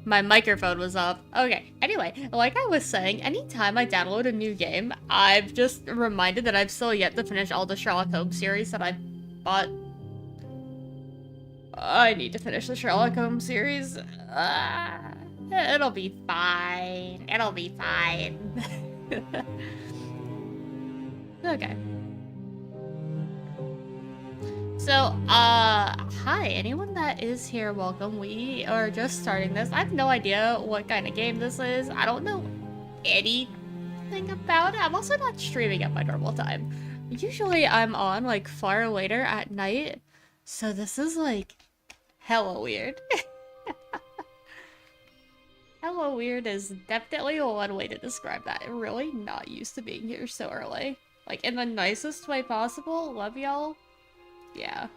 My microphone was up. Okay, anyway, like I was saying, anytime I download a new game, I've just reminded that I've still yet to finish all the Sherlock Holmes series that I bought. I need to finish the Sherlock Holmes series. It'll be fine. It'll be fine. Okay. So, hi, anyone that is here, welcome. We are just starting this. I have no idea what kind of game this is. I don't know anything about it. I'm also not streaming at my normal time. Usually I'm on, like, far later at night. So this is, like, hella weird. Hella weird is definitely one way to describe that. I'm really not used to being here so early. Like, in the nicest way possible. Love y'all. Yeah.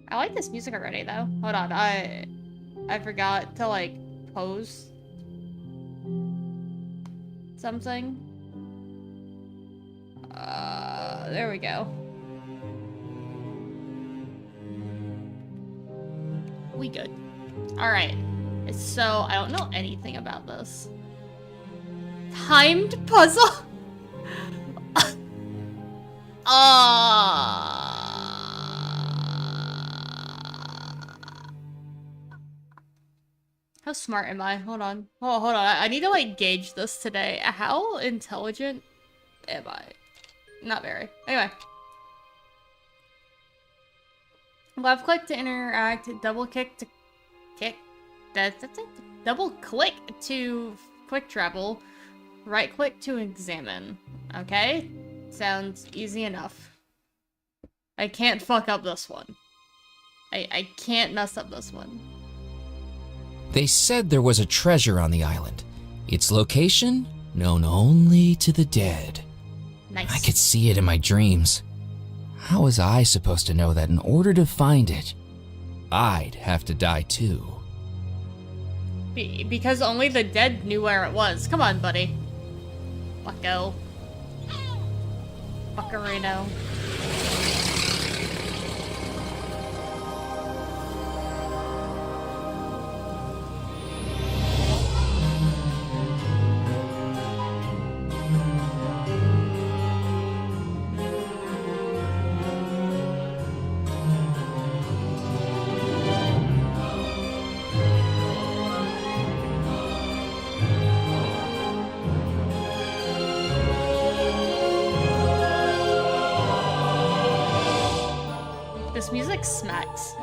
I like this music already, though. Hold on, I forgot to, like, pose something. There we go. We good. Alright. So, I don't know anything about this. Timed puzzle? How smart am I? Hold on. Oh, hold on. I need to, like, gauge this today. How intelligent am I? Not very. Anyway. Left click to interact, double click to kick. That's it. Double click to quick travel, right click to examine. Okay? Sounds easy enough. I can't fuck up this one. I can't mess up this one. They said there was a treasure on the island. Its location? Known only to the dead. Nice. I could see it in my dreams. How was I supposed to know that in order to find it, I'd have to die too? Because only the dead knew where it was. Come on, buddy. Let go. Fuckerino. This music smacks.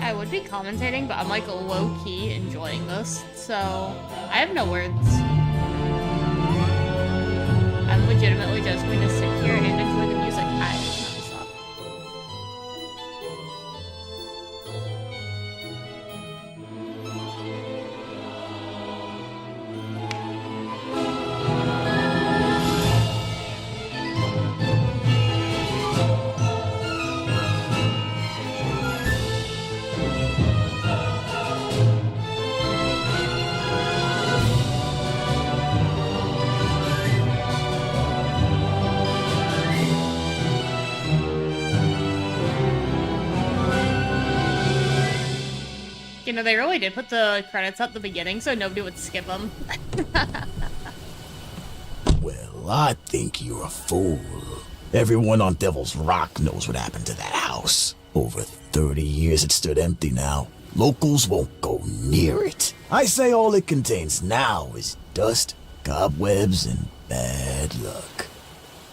I would be commentating, but I'm like low-key enjoying this, so I have no words. I'm legitimately just going to sit here and enjoy the music. I stop. You know, they really did put the credits at the beginning so nobody would skip them. Well, I think you're a fool. Everyone on Devil's Rock knows what happened to that house. Over 30 years it stood empty now. Locals won't go near it. I say all it contains now is dust, cobwebs, and bad luck.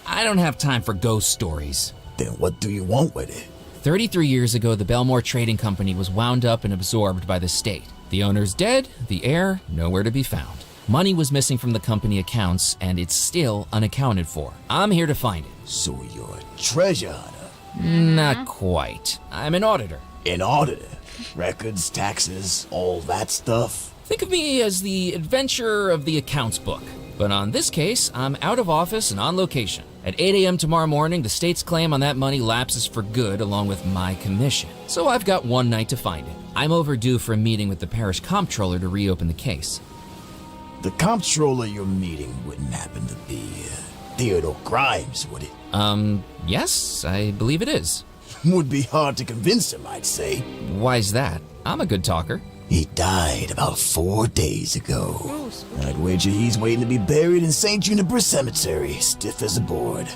I don't have time for ghost stories. Then what do you want with it? 33 years ago, the Belmore Trading Company was wound up and absorbed by the state. The owner's dead, the heir nowhere to be found. Money was missing from the company accounts, and it's still unaccounted for. I'm here to find it. So you're a treasure hunter. Not quite. I'm an auditor. An auditor? Records, taxes, all that stuff? Think of me as the adventurer of the accounts book. But on this case, I'm out of office and on location. At 8 a.m. tomorrow morning, the state's claim on that money lapses for good along with my commission. So I've got one night to find it. I'm overdue for a meeting with the parish comptroller to reopen the case. The comptroller you're meeting wouldn't happen to be Theodore Grimes, would it? Yes, I believe it is. Would be hard to convince him, I'd say. Why's that? I'm a good talker. He died about 4 days ago. Ooh, I'd wager he's waiting to be buried in St. Juniper Cemetery, stiff as a board.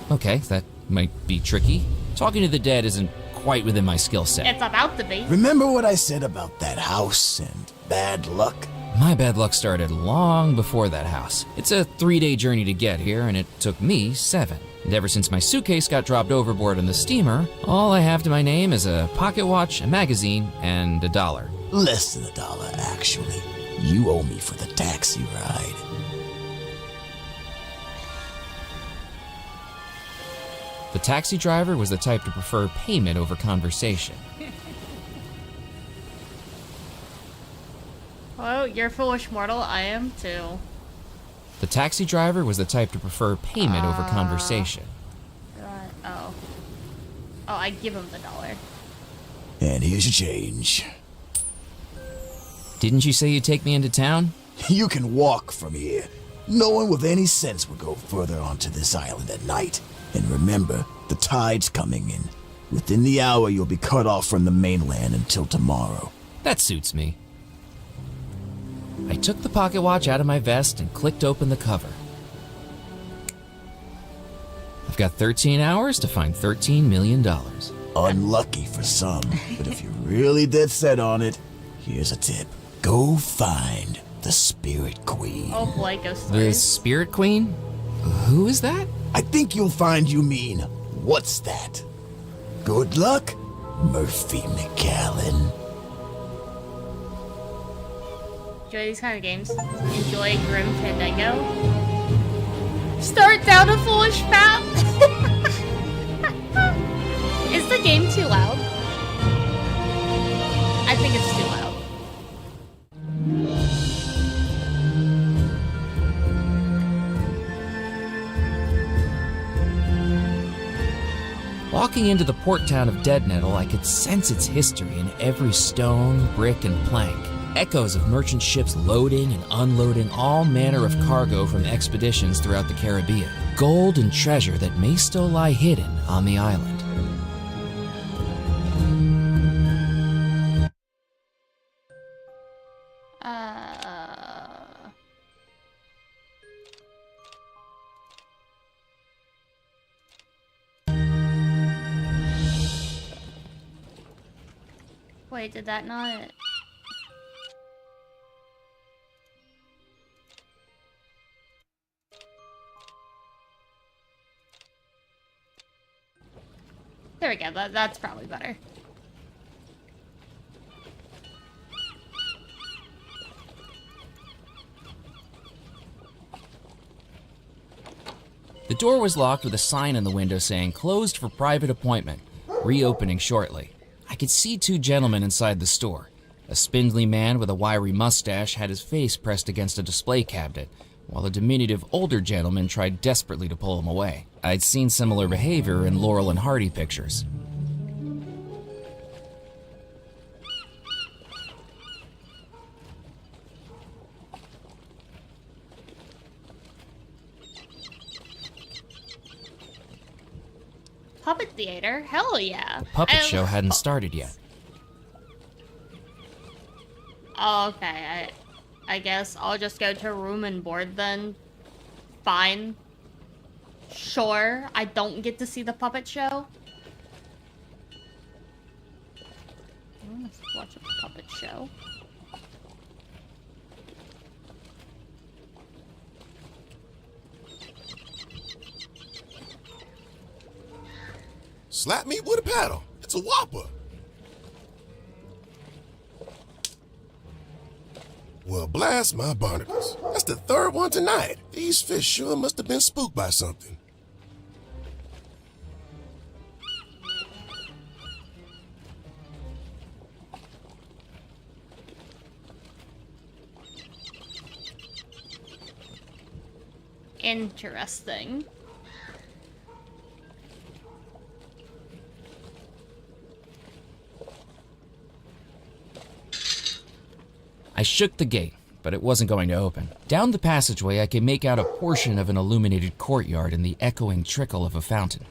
Okay, that might be tricky. Talking to the dead isn't quite within my skill set. it's about to be. Remember what I said about that house and bad luck? My bad luck started long before that house. It's a 3-day journey to get here, and it took me 7. And ever since my suitcase got dropped overboard on the steamer, all I have to my name is a pocket watch, a magazine, and $1. Less than $1, actually. You owe me for the taxi ride. The taxi driver was the type to prefer payment over conversation. Oh, you're foolish mortal. I am too. The taxi driver was the type to prefer payment over conversation. Oh. Oh, I give him the $1. And here's your change. Didn't you say you'd take me into town? You can walk from here. No one with any sense would go further onto this island at night. And remember, the tide's coming in. Within the hour, you'll be cut off from the mainland until tomorrow. That suits me. I took the pocket watch out of my vest and clicked open the cover. I've got 13 hours to find $13 million. Unlucky for some, but if you're really dead set on it, here's a tip. Go find the Spirit Queen. Oh boy, ghost The stories. Spirit Queen? Who is that? I think you'll find you mean, what's that? Good luck, Murphy McAllen. Enjoy these kind of games. Enjoy Grim Fandango. Start down a foolish path. Is the game too loud? I think it's too loud. Walking into the port town of Deadnettle, I could sense its history in every stone, brick, and plank. Echoes of merchant ships loading and unloading all manner of cargo from expeditions throughout the Caribbean. Gold and treasure that may still lie hidden on the island. Wait, did that not... There we go, that's probably better. The door was locked with a sign in the window saying, "Closed for private appointment, reopening shortly." I could see 2 gentlemen inside the store. A spindly man with a wiry mustache had his face pressed against a display cabinet, while a diminutive older gentleman tried desperately to pull him away. I'd seen similar behavior in Laurel and Hardy pictures. Puppet theater? Hell yeah. The puppet show hadn't started yet. Oh, okay. I guess I'll just go to room and board then. Fine. Sure, I don't get to see the puppet show. I want to watch a puppet show. Slap meat with a paddle. It's a whopper. Well, blast my barnacles. That's the third one tonight. These fish sure must have been spooked by something. Interesting. I shook the gate, but it wasn't going to open. Down the passageway, I could make out a portion of an illuminated courtyard and the echoing trickle of a fountain.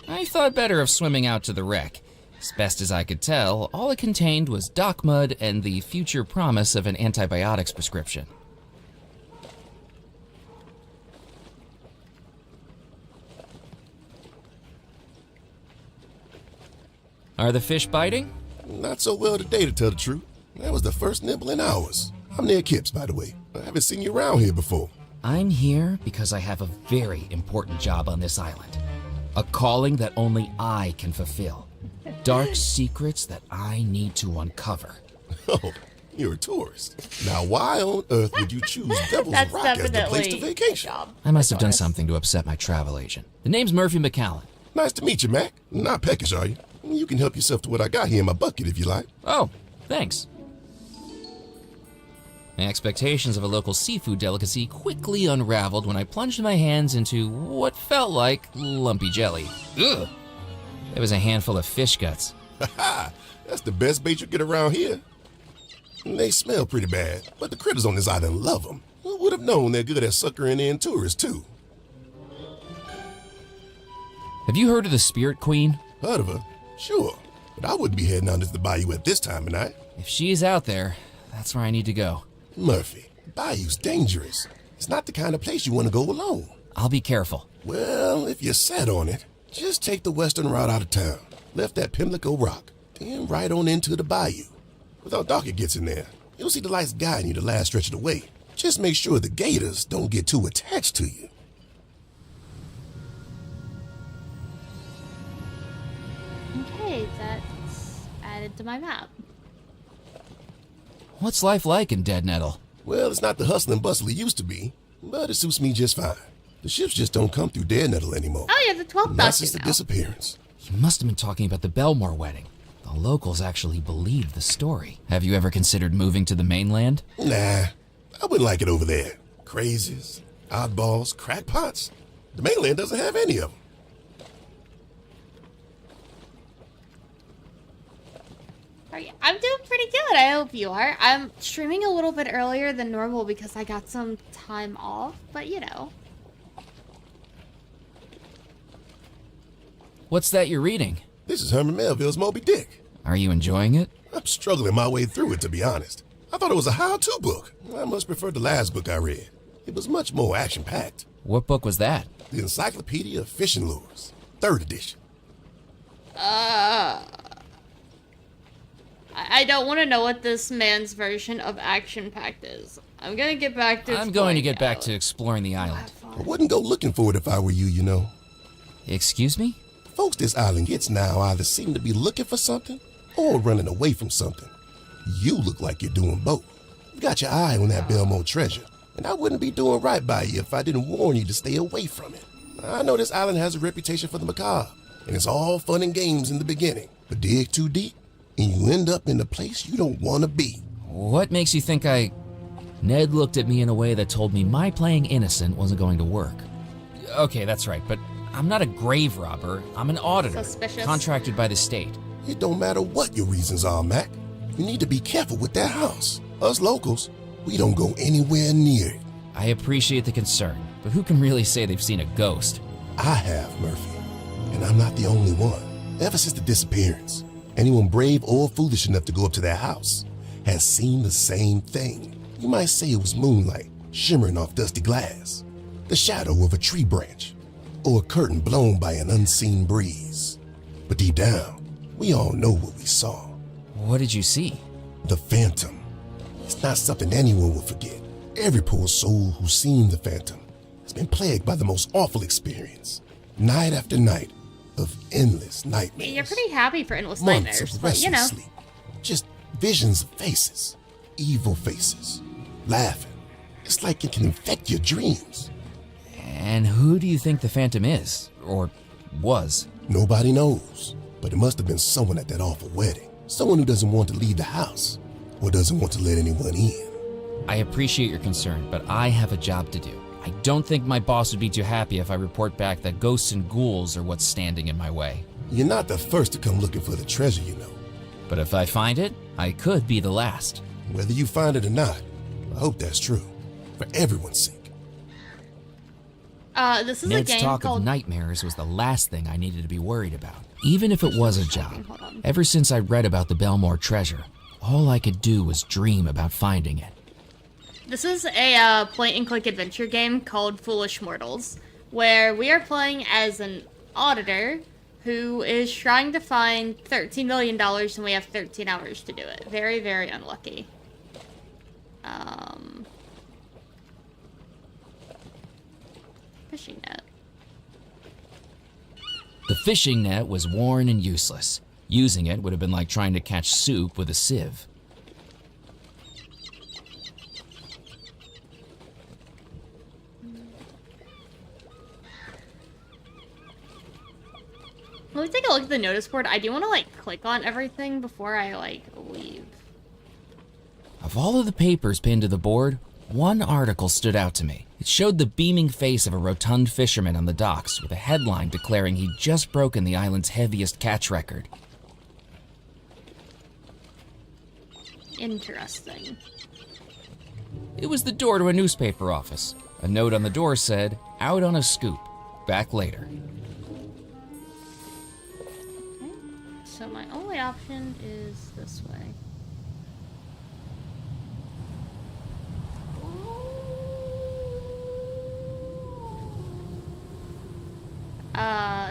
I thought better of swimming out to the wreck. As best as I could tell, all it contained was dock mud and the future promise of an antibiotics prescription. Are the fish biting? Not so well today, to tell the truth. That was the first nibble in hours. I'm near Kip's, by the way. I haven't seen you around here before. I'm here because I have a very important job on this island. A calling that only I can fulfill. Dark secrets that I need to uncover. Oh, you're a tourist. Now, why on earth would you choose Devil's That's Rock as the place to definitely vacation? job. I must have done Tourist. something to upset my travel agent. The name's Murphy McCallan. Nice to meet you, Mac. Not peckish, are you? You can help yourself to what I got here in my bucket if you like. Oh, thanks. My expectations of a local seafood delicacy quickly unraveled when I plunged my hands into what felt like lumpy jelly. Ugh! There was a handful of fish guts. Ha! That's the best bait you get around here. They smell pretty bad, but the critters on this island love them. Who would have known they're good at suckering in tourists, too? Have you heard of the Spirit Queen? Heard of her? Sure. But I wouldn't be heading out into the bayou at this time of night. If she's out there, that's where I need to go. Murphy, bayou's dangerous. It's not the kind of place you want to go alone. I'll be careful. Well, if you're set on it, just take the western route out of town. Left at Pimlico Rock, then right on into the bayou. Without Docket gets in there, you'll see the lights guiding you the last stretch of the way. Just make sure the gators don't get too attached to you. Okay, that's added to my map. What's life like in Dead Nettle? Well, it's not the hustle and bustle it used to be, but it suits me just fine. The ships just don't come through Dead Nettle anymore. Oh yeah, the 12th Not since the now. disappearance. You must have been talking about the Belmore wedding. The locals actually believe the story. Have you ever considered moving to the mainland? Nah, I wouldn't like it over there. Crazies, oddballs, crackpots. The mainland doesn't have any of them. I'm doing pretty good, I hope you are. I'm streaming a little bit earlier than normal because I got some time off, but you know. What's that you're reading? This is Herman Melville's Moby Dick. Are you enjoying it? I'm struggling my way through it, to be honest. I thought it was a how-to book. I much preferred the last book I read. It was much more action-packed. What book was that? The Encyclopedia of Fishing Lures, 3rd edition. I don't want to know what this man's version of action-packed is. I'm gonna get back to I'm going to exploring get back it. to exploring the island. I wouldn't go looking for it if I were you, you know. Excuse me? The folks this island gets now either seem to be looking for something or running away from something. You look like you're doing both. You got your eye on that Belmore treasure, and I wouldn't be doing right by you if I didn't warn you to stay away from it. I know this island has a reputation for the macabre, and it's all fun and games in the beginning, but dig too deep, and you end up in a place you don't want to be. What makes you think I... Ned looked at me in a way that told me my playing innocent wasn't going to work. Okay, that's right, but I'm not a grave robber. I'm an auditor, Suspicious. contracted by the state. It don't matter what your reasons are, Mac. You need to be careful with that house. Us locals, we don't go anywhere near it. I appreciate the concern, but who can really say they've seen a ghost? I have, Murphy, and I'm not the only one. Ever since the disappearance, anyone brave or foolish enough to go up to their house has seen the same thing. You might say it was moonlight shimmering off dusty glass, the shadow of a tree branch, or a curtain blown by an unseen breeze. But deep down, we all know what we saw. What did you see? The phantom. It's It's not something anyone will forget. Every poor soul who's seen the Phantom has been plagued by the most awful experience. Night after night of endless nightmares. You're pretty happy for endless Months nightmares, of but restless you know. sleep. Just visions of faces. Evil faces. Laughing. It's like it can infect your dreams. And who do you think the Phantom is? Or was? Nobody knows. But it must have been someone at that awful wedding. Someone who doesn't want to leave the house. Or doesn't want to let anyone in. I appreciate your concern, but I have a job to do. I don't think my boss would be too happy if I report back that ghosts and ghouls are what's standing in my way. You're not the first to come looking for the treasure, you know. But if I find it, I could be the last. Whether you find it or not, I hope that's true. For everyone's sake. This is Ned's a game talk called... of nightmares was the last thing I needed to be worried about. Even if it was a job. Hold on. Ever since I read about the Belmore treasure, all I could do was dream about finding it. This is a point-and-click adventure game called Foolish Mortals, where we are playing as an auditor who is trying to find $13 million, and we have 13 hours to do it. Very, very unlucky. Fishing net. The fishing net was worn and useless. Using it would have been like trying to catch soup with a sieve. Let me take a look at the notice board. I do want to, like, click on everything before I, like, leave. Of all of the papers pinned to the board, one article stood out to me. It showed the beaming face of a rotund fisherman on the docks with a headline declaring he'd just broken the island's heaviest catch record. Interesting. It was the door to a newspaper office. A note on the door said, "Out on a scoop. Back later." Okay. So my only option is this way.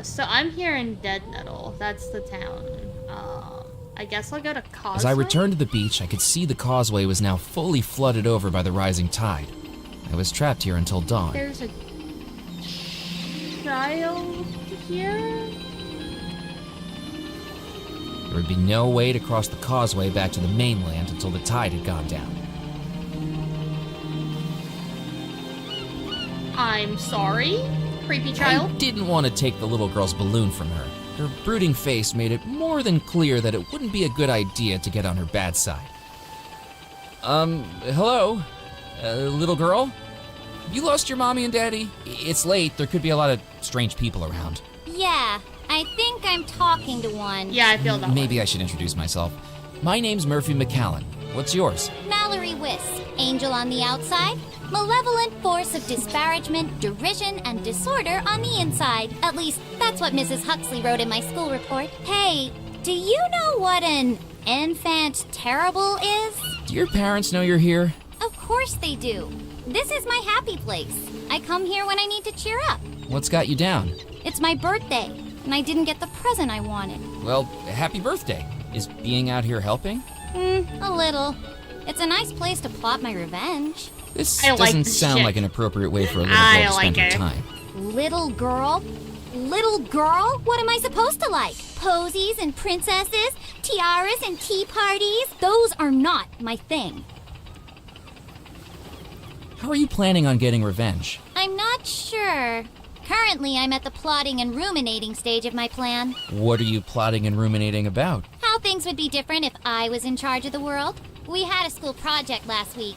So I'm here in Dead Nettle. That's the town. I guess I'll go to Causeway. As I returned to the beach, I could see the causeway was now fully flooded over by the rising tide. I was trapped here until dawn. There's a child here? There would be no way to cross the causeway back to the mainland until the tide had gone down. I'm sorry, creepy child. I didn't want to take the little girl's balloon from her. Her brooding face made it more than clear that it wouldn't be a good idea to get on her bad side. Hello? Little girl? You lost your mommy and daddy? It's late. There could be a lot of strange people around. Yeah, I think I'm talking to one. Yeah, I feel that Maybe way. I should introduce myself. My name's Murphy McCallan. What's yours? Mallory Whisk, angel on the outside, malevolent force of disparagement, derision, and disorder on the inside. At least, that's what Mrs. Huxley wrote in my school report. Hey, do you know what an enfant terrible is? Do your parents know you're here? Of course they do. This is my happy place. I come here when I need to cheer up. What's got you down? It's my birthday, and I didn't get the present I wanted. Well, happy birthday. Is being out here helping? A little. It's a nice place to plot my revenge. This I like doesn't this sound shit. like an appropriate way for a little I girl to spend like her it. time. Little girl? Little girl? What am I supposed to like? Posies and princesses? Tiaras and tea parties? Those are not my thing. How are you planning on getting revenge? I'm not sure. Currently, I'm at the plotting and ruminating stage of my plan. What are you plotting and ruminating about? How things would be different if I was in charge of the world. We had a school project last week.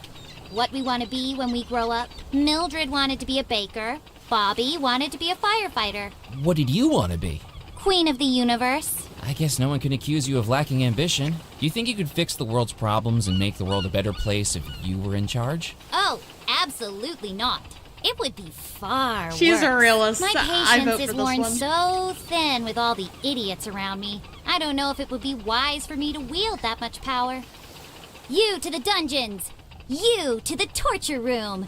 What we want to be when we grow up. Mildred wanted to be a baker. Bobby wanted to be a firefighter. What did you want to be? Queen of the universe. I guess no one can accuse you of lacking ambition. Do you think you could fix the world's problems and make the world a better place if you were in charge? Oh, absolutely not. It would be far She's worse. a realist. My I vote patience for is this worn one. so thin with all the idiots around me. I don't know if it would be wise for me to wield that much power. You to the dungeons. You to the torture room.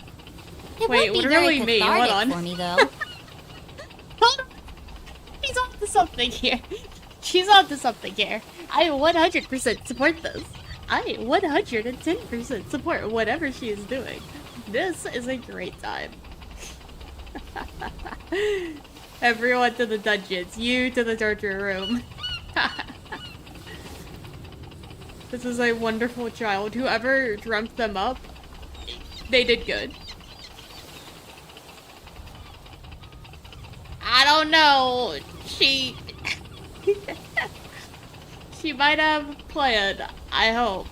It Wait, would be what very really mean? Hold cathartic on. for me, though. Hold on. She's on to something here. She's on to something here. I 100% support this. I 110% support whatever she is doing. This is a great time. Everyone to the dungeons, you to the torture room. This is a wonderful child. Whoever dreamt them up, they did good. I don't know. She might have planned, I hope.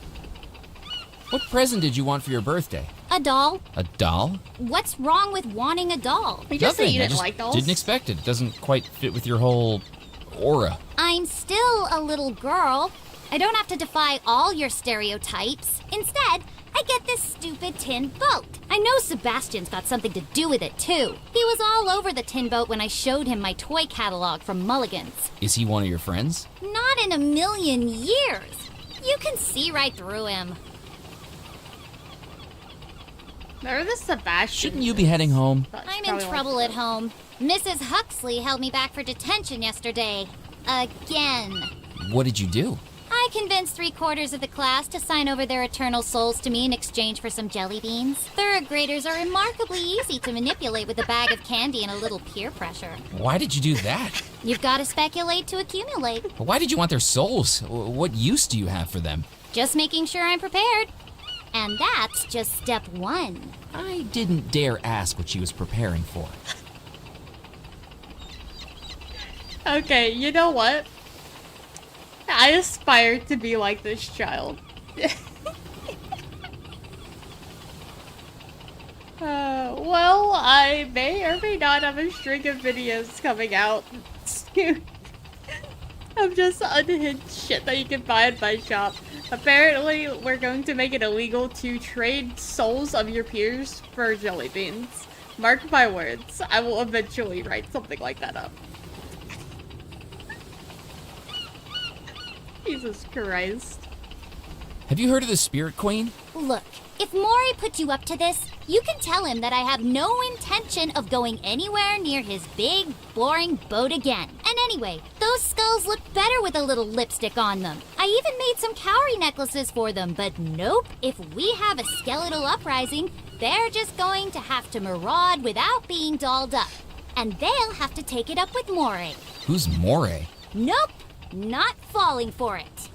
What present did you want for your birthday? A doll? A doll? What's wrong with wanting a doll? You just said Nothing. you I didn't just like dolls? didn't expect it. It doesn't quite fit with your whole aura. I'm still a little girl. I don't have to defy all your stereotypes. Instead, I get this stupid tin boat. I know Sebastian's got something to do with it, too. He was all over the tin boat when I showed him my toy catalog from Mulligan's. Is he one of your friends? Not in a million years. You can see right through him. They're the Sebastian. Shouldn't you be heading home? I'm in trouble at home. Mrs. Huxley held me back for detention yesterday. Again. What did you do? I convinced 3/4 of the class to sign over their eternal souls to me in exchange for some jelly beans. Third graders are remarkably easy to manipulate with a bag of candy and a little peer pressure. Why did you do that? You've got to speculate to accumulate. Why did you want their souls? What use do you have for them? Just making sure I'm prepared. And that's just step 1. I didn't dare ask what she was preparing for. Okay, you know what? I aspire to be like this child. Well, I may or may not have a string of videos coming out soon of just unhinged shit that you can buy in my shop. Apparently, we're going to make it illegal to trade souls of your peers for jelly beans. Mark my words, I will eventually write something like that up. Jesus Christ. Have you heard of the Spirit Queen? Look, if Maury put you up to this, you can tell him that I have no intention of going anywhere near his big, boring boat again. And anyway, those skulls look better with a little lipstick on them. I even made some cowrie necklaces for them, but nope. If we have a skeletal uprising, they're just going to have to maraud without being dolled up. And they'll have to take it up with Maury. Who's Moray? Nope, not falling for it.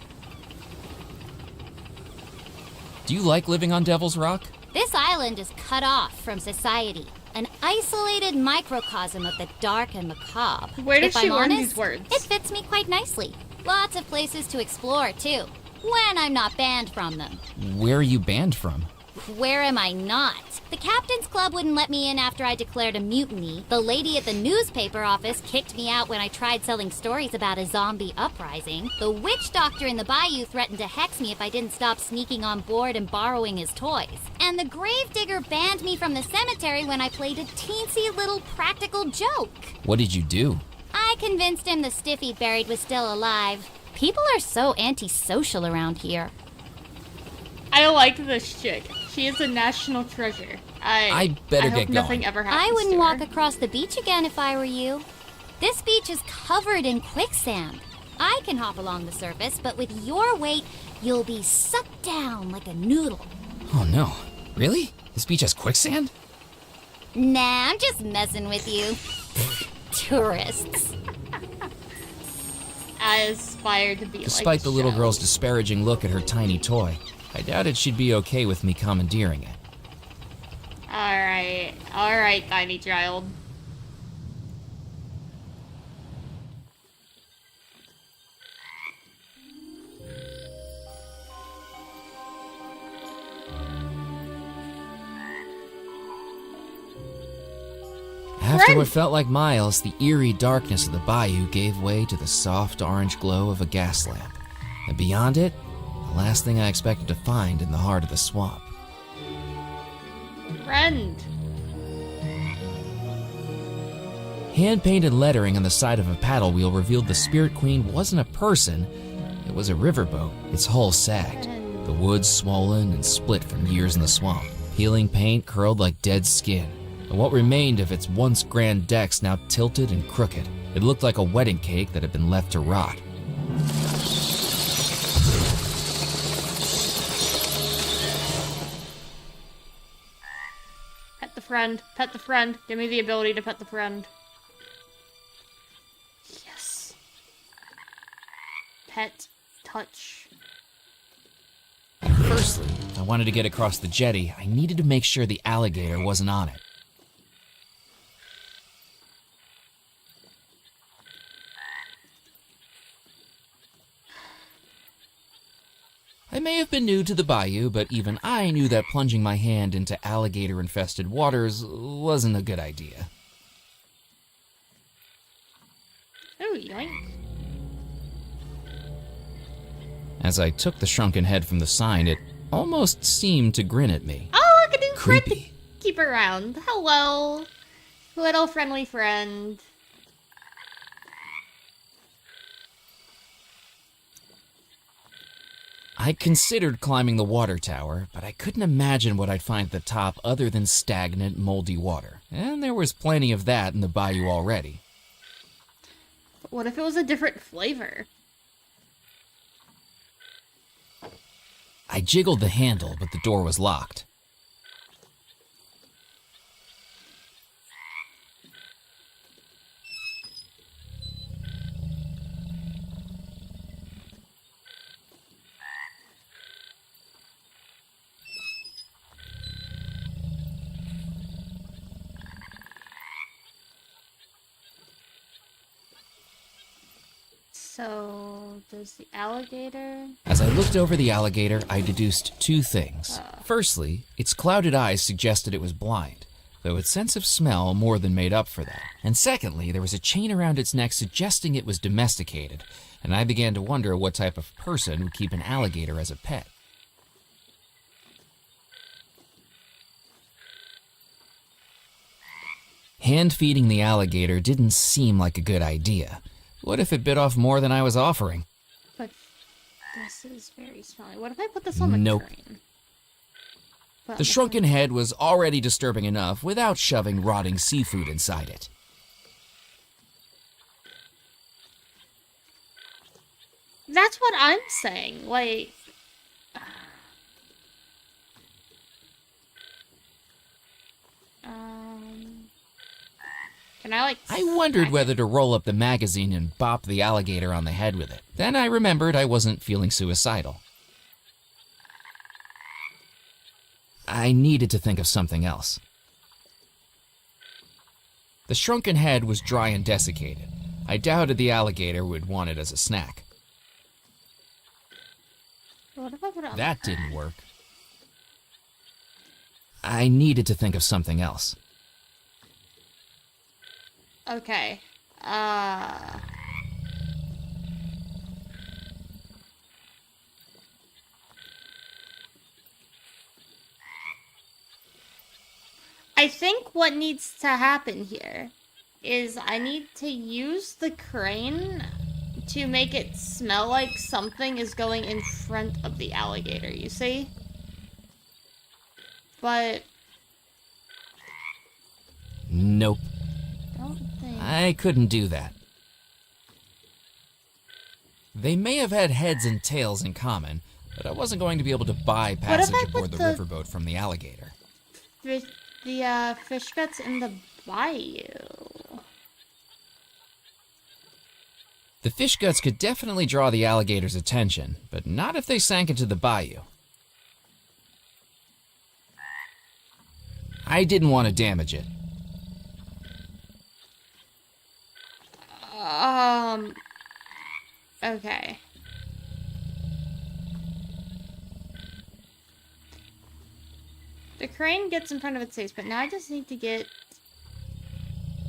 Do you like living on Devil's Rock? This island is cut off from society, an isolated microcosm of the dark and macabre. Where does If she I'm learn honest, these words? It fits me quite nicely. Lots of places to explore, too, when I'm not banned from them. Where are you banned from? Where am I not? The Captain's Club wouldn't let me in after I declared a mutiny. The lady at the newspaper office kicked me out when I tried selling stories about a zombie uprising. The witch doctor in the bayou threatened to hex me if I didn't stop sneaking on board and borrowing his toys. And the gravedigger banned me from the cemetery when I played a teensy little practical joke. What did you do? I convinced him the stiff he buried was still alive. People are so antisocial around here. I like this chick. She is a national treasure. I better I get hope nothing going. ever happens I wouldn't to walk her. across the beach again if I were you. This beach is covered in quicksand. I can hop along the surface, but with your weight, you'll be sucked down like a noodle. Oh no. Really? This beach has quicksand? Nah, I'm just messing with you. Tourists. I aspire to be Despite like the little Shell. girl's disparaging look at her tiny toy, I doubted she'd be okay with me commandeering it. Alright, tiny child. After Run! what felt like miles, the eerie darkness of the bayou gave way to the soft orange glow of a gas lamp. And beyond it, the last thing I expected to find in the heart of the swamp. Friend. Hand-painted lettering on the side of a paddle wheel revealed the Spirit Queen wasn't a person, it was a riverboat. Its hull sagged, the wood swollen and split from years in the swamp. Peeling paint curled like dead skin, and what remained of its once grand decks now tilted and crooked. It looked like a wedding cake that had been left to rot. friend. Pet the friend. Give me the ability to pet the friend. Yes. Pet. Touch. Firstly, if I wanted to get across the jetty, I needed to make sure the alligator wasn't on it. I may have been new to the bayou, but even I knew that plunging my hand into alligator-infested waters wasn't a good idea. Oh, yoink. As I took the shrunken head from the sign, it almost seemed to grin at me. Oh, look, a new friend to Creepy. keep around. Hello. Little friendly friend. I considered climbing the water tower, but I couldn't imagine what I'd find at the top other than stagnant, moldy water. And there was plenty of that in the bayou already. But what if it was a different flavor? I jiggled the handle, but the door was locked. So, does the alligator... As I looked over the alligator, I deduced two things. Firstly, its clouded eyes suggested it was blind, though its sense of smell more than made up for that. And secondly, there was a chain around its neck suggesting it was domesticated, and I began to wonder what type of person would keep an alligator as a pet. Hand-feeding the alligator didn't seem like a good idea. What if it bit off more than I was offering? But this is very smelly. What if I put this on the Nope. train? Put The shrunken head was already disturbing enough without shoving rotting seafood inside it. That's what I'm saying. Like... Can I, like... I wondered smack whether to roll up the magazine and bop the alligator on the head with it. Then I remembered I wasn't feeling suicidal. I needed to think of something else. The shrunken head was dry and desiccated. I doubted the alligator would want it as a snack. What if I put it on That didn't work. I needed to think of something else. Okay. I think what needs to happen here is I need to use the crane to make it smell like something is going in front of the alligator, you see? But Nope, I don't think... I couldn't do that. They may have had heads and tails in common, but I wasn't going to be able to buy What if passage I aboard put the the- riverboat from the alligator. The fish guts in the bayou. The fish guts could definitely draw the alligator's attention, but not if they sank into the bayou. I didn't want to damage it. Okay. The crane gets in front of its face, but now I just need to get...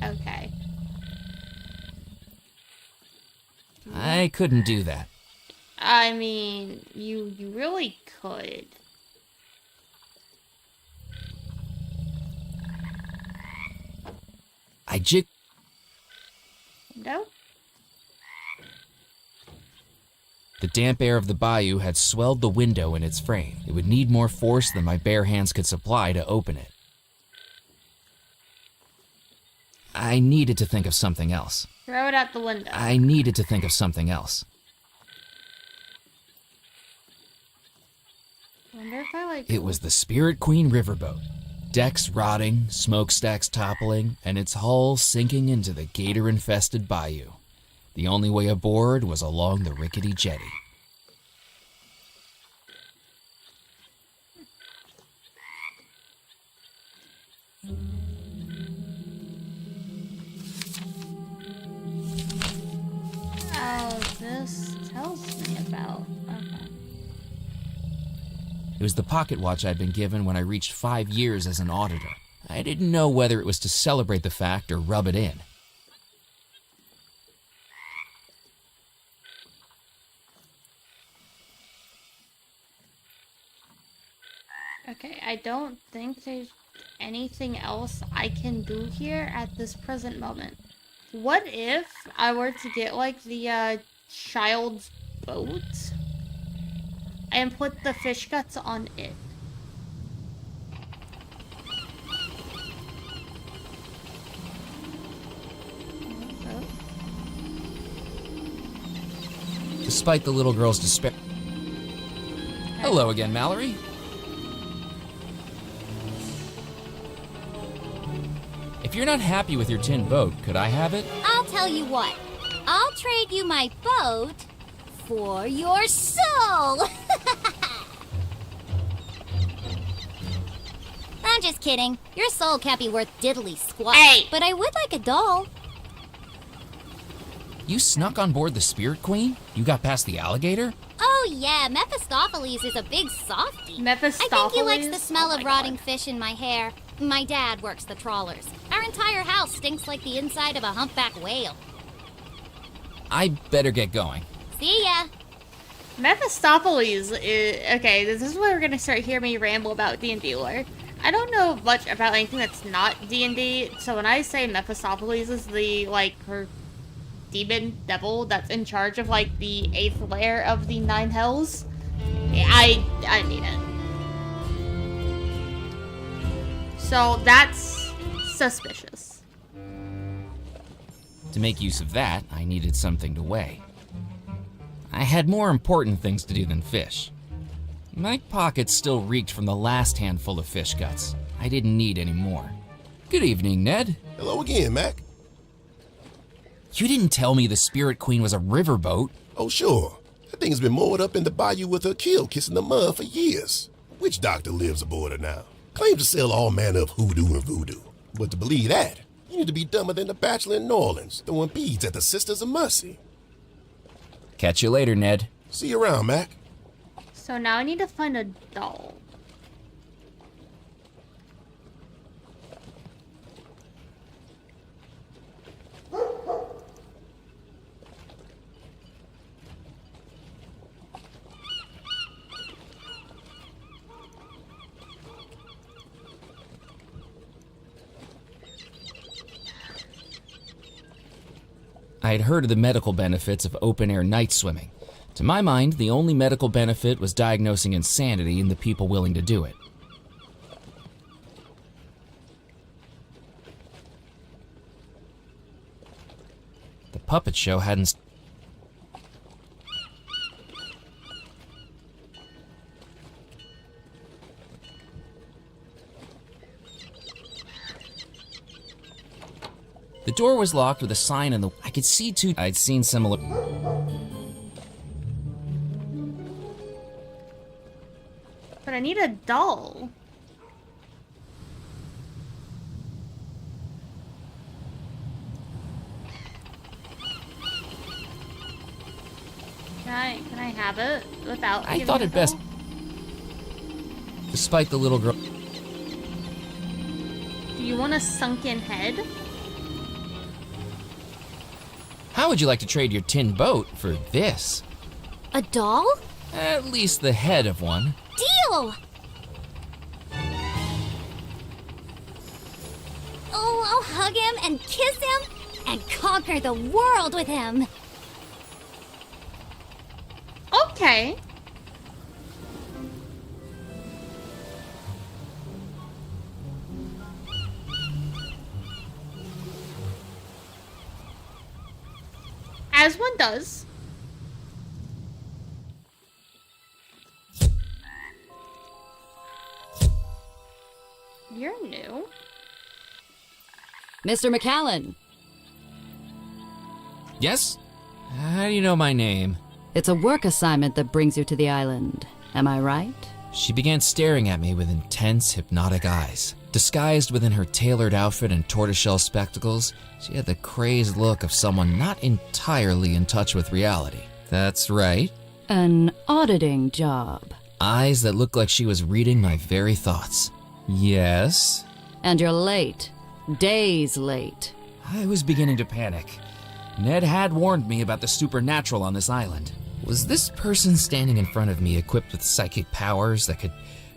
Okay. I couldn't do that. I mean, you really could. I jig... No? The damp air of the bayou had swelled the window in its frame. It would need more force than my bare hands could supply to open it. I needed to think of something else. Throw it out the window. I needed to think of something else. Wonder if I like... It was the Spirit Queen riverboat. Decks rotting, smokestacks toppling, and its hull sinking into the gator-infested bayou. The only way aboard was along the rickety jetty. This tells me about. Okay. It was the pocket watch I'd been given when I reached 5 years as an auditor. I didn't know whether it was to celebrate the fact or rub it in. Okay, I don't think there's anything else I can do here at this present moment. What if I were to get, like, the, child's boat and put the fish guts on it? Despite the little girl's despair... Hello again, Mallory. If you're not happy with your tin boat, could I have it? I'll tell you what. I'll trade you my boat for your soul. I'm just kidding. Your soul can't be worth diddly squat. Hey! But I would like a doll. You snuck on board the Spirit Queen? You got past the alligator? Oh yeah, Mephistopheles is a big softie. Mephistopheles? I think he likes the smell Oh of my rotting God. fish in my hair. My dad works the trawlers. Our entire house stinks like the inside of a humpback whale. I better get going. See ya. Mephistopheles is... Okay, this is where we're gonna start hearing me ramble about D&D lore. I don't know much about anything that's not D&D, so when I say Mephistopheles is the, like, her demon devil that's in charge of, like, the 8th layer of the 9 hells, I mean it. So that's suspicious. To make use of that, I needed something to weigh. I had more important things to do than fish. My pockets still reeked from the last handful of fish guts. I didn't need any more. Good evening, Ned. Hello again, Mac. You didn't tell me the Spirit Queen was a riverboat. Oh, sure. That thing's been moored up in the bayou with her keel kissing the mud for years. Witch doctor lives aboard her now. Claims to sell all manner of hoodoo and voodoo. But to believe that, you need to be dumber than the bachelor in New Orleans, throwing beads at the Sisters of Mercy. Catch you later, Ned. See you around, Mac. So now I need to find a doll. I had heard of the medical benefits of open-air night swimming. To my mind, the only medical benefit was diagnosing insanity in the people willing to do it. The puppet show hadn't... The door was locked with a sign in the... I could see two... I'd seen similar... But I need a doll. Can I have it without I giving thought a it best... doll? Despite the little girl... Do you want a sunken head? How would you like to trade your tin boat for this? A doll? At least the head of one. Deal! Oh, I'll hug him and kiss him and conquer the world with him. Okay. As one does. You're new. Mr. McAllen, Yes? How do you know my name? it's a work assignment that brings you to the island. Am I right? She began staring at me with intense, hypnotic eyes. Disguised within her tailored outfit and tortoiseshell spectacles, she had the crazed look of someone not entirely in touch with reality. That's right. An auditing job. Eyes that looked like she was reading my very thoughts. Yes? And you're late. Days late. I was beginning to panic. Ned had warned me about the supernatural on this island. Was this person standing in front of me equipped with psychic powers that could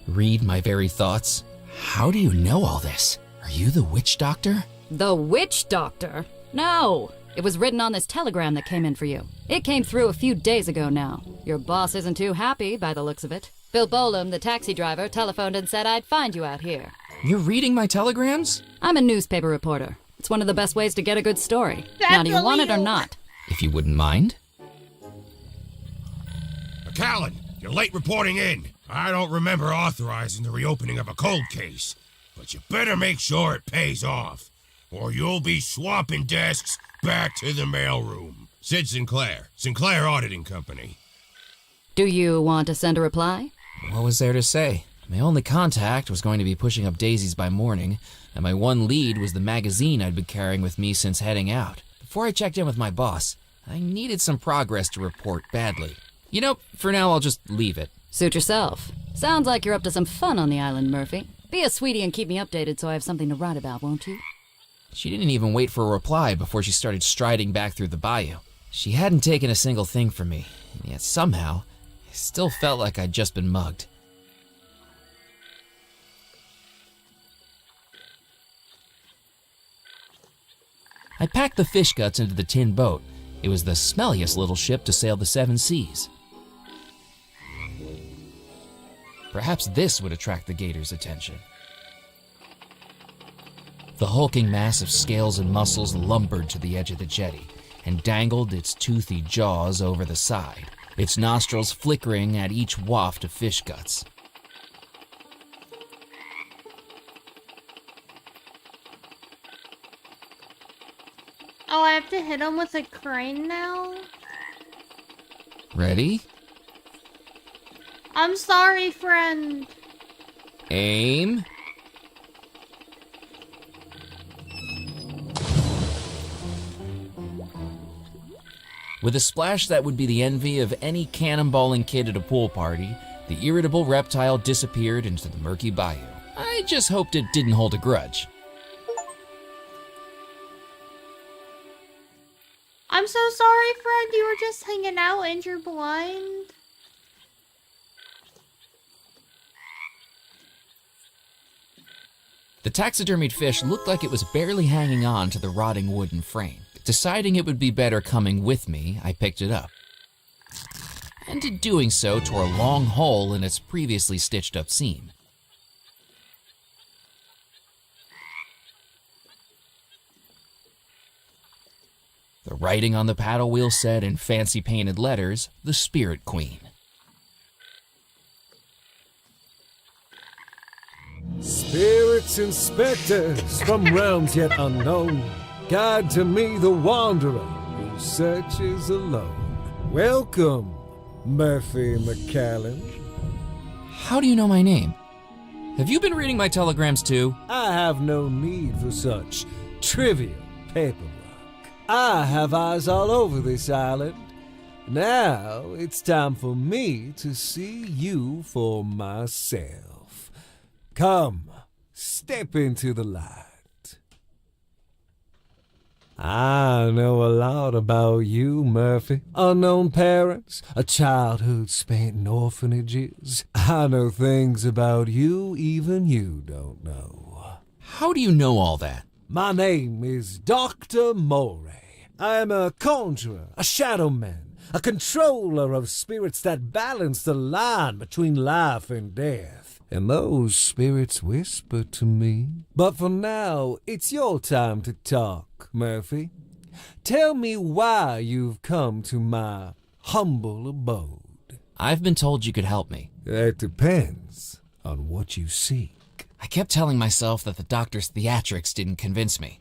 read my very thoughts? How do you know all this? Are you the witch doctor? The witch doctor? No. It was written on this telegram that came in for you. It came through a few days ago now. Your boss isn't too happy by the looks of it. Bill Bolam, the taxi driver, telephoned and said I'd find you out here. You're reading my telegrams? I'm a newspaper reporter. It's one of the best ways to get a good story. That's Now, do you want it or illegal. not? If you wouldn't mind. McAllen, you're late reporting in. I don't remember authorizing the reopening of a cold case, but you better make sure it pays off, or you'll be swapping desks back to the mailroom. Sid Sinclair Auditing Company. Do you want to send a reply? What was there to say? My only contact was going to be pushing up daisies by morning, and my one lead was the magazine I'd been carrying with me since heading out. Before I checked in with my boss, I needed some progress to report badly. You know, for now I'll just leave it. Suit yourself. Sounds like you're up to some fun on the island, Murphy. Be a sweetie and keep me updated so I have something to write about, won't you? She didn't even wait for a reply before she started striding back through the bayou. She hadn't taken a single thing from me, and yet somehow, I still felt like I'd just been mugged. I packed the fish guts into the tin boat. It was the smelliest little ship to sail the 7 seas. Perhaps this would attract the gator's attention. The hulking mass of scales and muscles lumbered to the edge of the jetty and dangled its toothy jaws over the side, its nostrils flickering at each waft of fish guts. Oh, I have to hit him with a crane now? Ready? I'm sorry, friend. Aim. With a splash that would be the envy of any cannonballing kid at a pool party, the irritable reptile disappeared into the murky bayou. I just hoped it didn't hold a grudge. I'm so sorry, friend. You were just hanging out and you're blind. The taxidermied fish looked like it was barely hanging on to the rotting wooden frame. Deciding it would be better coming with me, I picked it up. And in doing so, tore a long hole in its previously stitched up seam. The writing on the paddle wheel said in fancy painted letters, "The Spirit Queen." Spirits and spectres from realms yet unknown, guide to me the wanderer who searches alone. Welcome, Murphy McAllen. How do you know my name? Have you been reading my telegrams too? I have no need for such trivial paperwork. I have eyes all over this island. Now it's time for me to see you for myself. Come, step into the light. I know a lot about you, Murphy. Unknown parents, a childhood spent in orphanages. I know things about you even you don't know. How do you know all that? My name is Dr. Moray. I am a conjurer, a shadow man, a controller of spirits that balance the line between life and death. And those spirits whisper to me. But for now, it's your time to talk, Murphy. Tell me why you've come to my humble abode. I've been told you could help me. That depends on what you seek. I kept telling myself that the doctor's theatrics didn't convince me,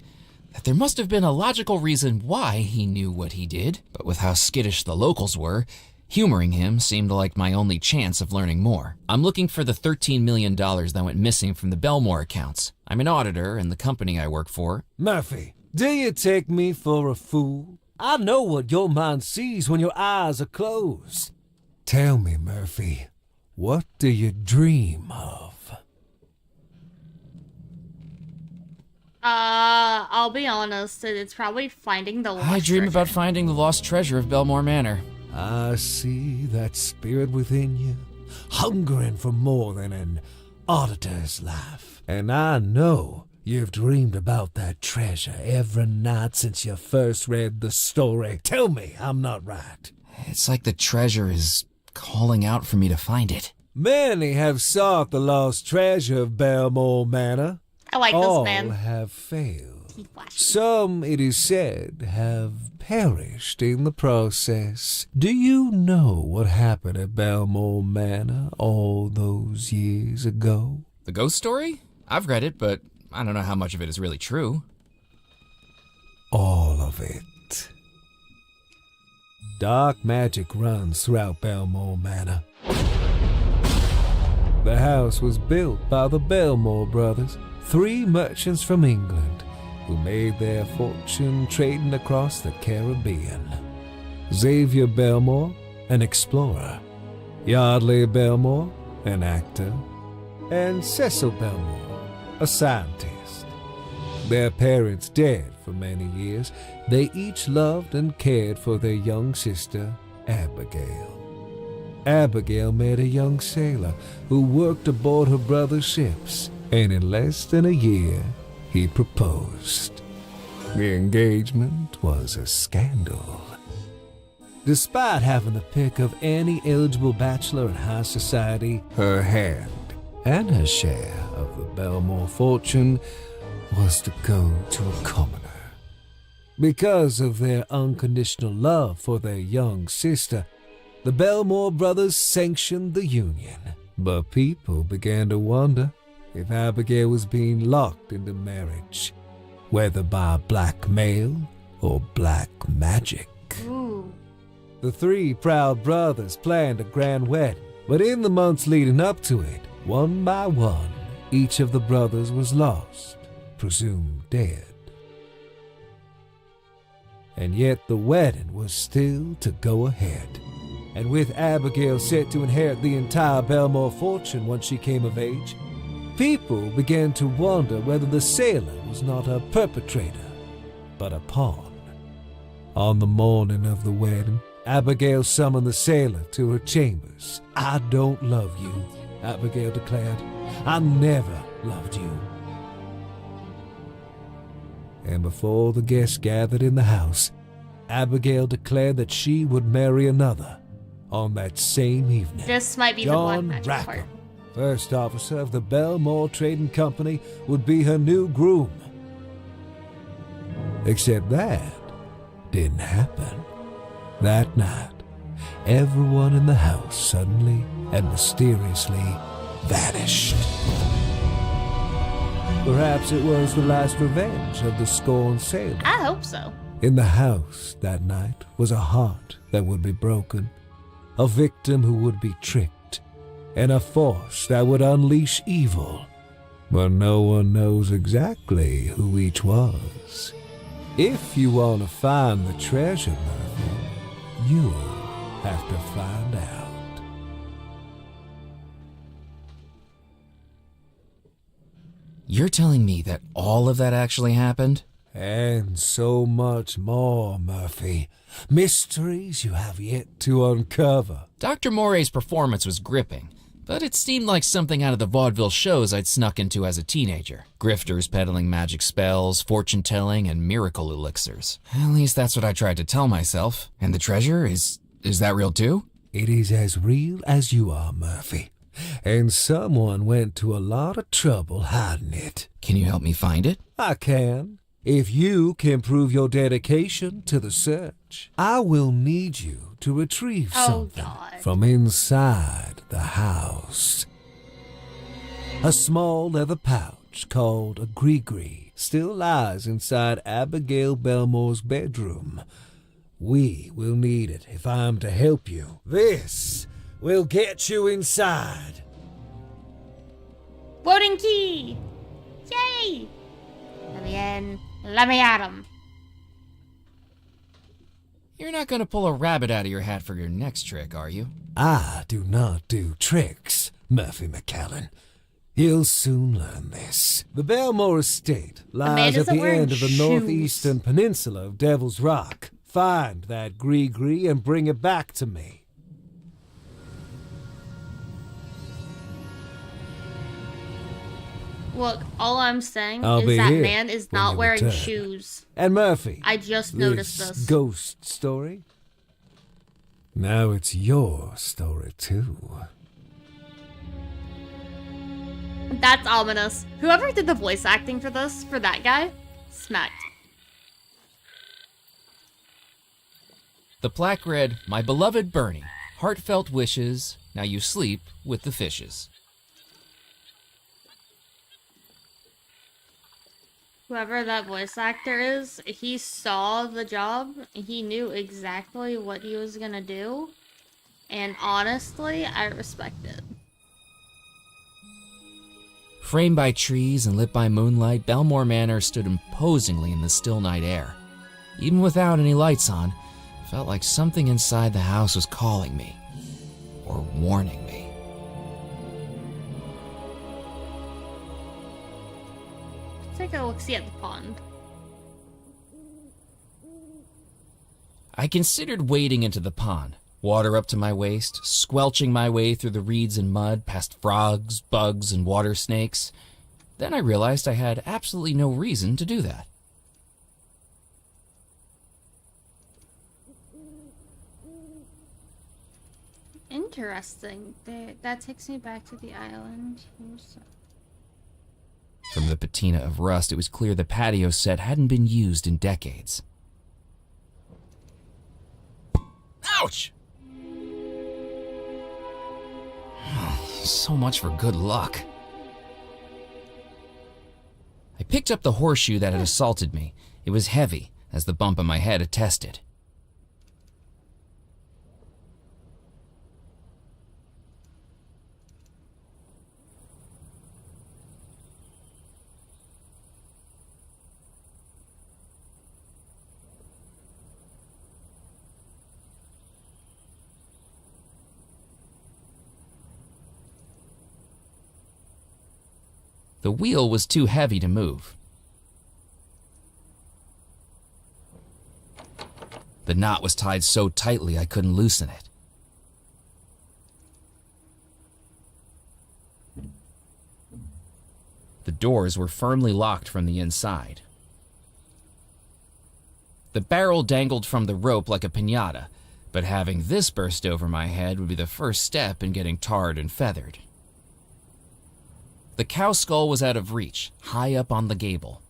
that there must have been a logical reason why he knew what he did, but with how skittish the locals were, humoring him seemed like my only chance of learning more. I'm looking for the $13 million that went missing from the Belmore accounts. I'm an auditor in the company I work for. Murphy, do you take me for a fool? I know what your mind sees when your eyes are closed. Tell me, Murphy, what do you dream of? I'll be honest, it's probably finding the lost I dream treasure. about finding the lost treasure of Belmore Manor. I see that spirit within you, hungering for more than an auditor's life. And I know you've dreamed about that treasure every night since you first read the story. Tell me I'm not right. It's like the treasure is calling out for me to find it. Many have sought the lost treasure of Belmore Manor. I like All this man. have failed. He flashy. Some, it is said, have perished in the process. Do you know what happened at Belmore Manor all those years ago? The ghost story? I've read it, but I don't know how much of it is really true. All of it. Dark magic runs throughout Belmore Manor. The house was built by the Belmore brothers, 3 merchants from England who made their fortune trading across the Caribbean. Xavier Belmore, an explorer. Yardley Belmore, an actor. And Cecil Belmore, a scientist. Their parents dead for many years, they each loved and cared for their young sister, Abigail. Abigail met a young sailor who worked aboard her brother's ships, and in less than a year, he proposed. The engagement was a scandal. Despite having the pick of any eligible bachelor in high society, her hand and her share of the Belmore fortune was to go to a commoner. Because of their unconditional love for their young sister, the Belmore brothers sanctioned the union. But people began to wonder if Abigail was being locked into marriage, whether by blackmail or black magic. Ooh. The 3 proud brothers planned a grand wedding, but in the months leading up to it, one by one, each of the brothers was lost, presumed dead. And yet the wedding was still to go ahead. And with Abigail set to inherit the entire Belmore fortune once she came of age, people began to wonder whether the sailor was not a perpetrator, but a pawn. On the morning of the wedding, Abigail summoned the sailor to her chambers. "I don't love you," Abigail declared. "I never loved you." And before the guests gathered in the house, Abigail declared that she would marry another on that same evening. This might be the black John magic Rackham, part. first officer of the Belmore Trading Company, would be her new groom. Except that didn't happen. That night, everyone in the house suddenly and mysteriously vanished. Perhaps it was the last revenge of the scorned sailor. I hope so. In the house that night was a heart that would be broken, a victim who would be tricked, and a force that would unleash evil. But no one knows exactly who each was. If you want to find the treasure, Murphy, you'll have to find out. You're telling me that all of that actually happened? And so much more, Murphy. Mysteries you have yet to uncover. Dr. Morey's performance was gripping, but it seemed like something out of the vaudeville shows I'd snuck into as a teenager. Grifters peddling magic spells, fortune-telling, and miracle elixirs. At least that's what I tried to tell myself. And the treasure, is that real too? It is as real as you are, Murphy. And someone went to a lot of trouble hiding it. Can you help me find it? I can. If you can prove your dedication to the search, I will need you to retrieve Oh, something God. from inside the house. A small leather pouch called a gree-gree still lies inside Abigail Belmore's bedroom. We will need it if I am to help you. This will get you inside. Voting key! Yay! Let me in. Let me at him. You're not gonna pull a rabbit out of your hat for your next trick, are you? I do not do tricks, Murphy McCallan. You'll soon learn this. The Belmore estate lies at isn't the wearing end of the shoes. northeastern peninsula of Devil's Rock. Find that gree-gree and bring it back to me. Look, all I'm saying I'll is be that here man is when not you wearing return. shoes. And Murphy, I just noticed this. ghost story? Now it's your story, too. That's ominous. Whoever did the voice acting for this, for that guy, smacked. The plaque read, "My beloved Bernie, heartfelt wishes, now you sleep with the fishes." Whoever that voice actor is, he saw the job. He knew exactly what he was gonna do. And honestly, I respect it. Framed by trees and lit by moonlight, Belmore Manor stood imposingly in the still night air. Even without any lights on, it felt like something inside the house was calling me, or warning me. Take a look-see at the pond. I considered wading into the pond, water up to my waist, squelching my way through the reeds and mud, past frogs, bugs, and water snakes. Then I realized I had absolutely no reason to do that. Interesting. That takes me back to the island. From the patina of rust, it was clear the patio set hadn't been used in decades. Ouch! So much for good luck. I picked up the horseshoe that had assaulted me. It was heavy, as the bump on my head attested. The wheel was too heavy to move. The knot was tied so tightly I couldn't loosen it. The doors were firmly locked from the inside. The barrel dangled from the rope like a piñata, but having this burst over my head would be the first step in getting tarred and feathered. The cow skull was out of reach, high up on the gable.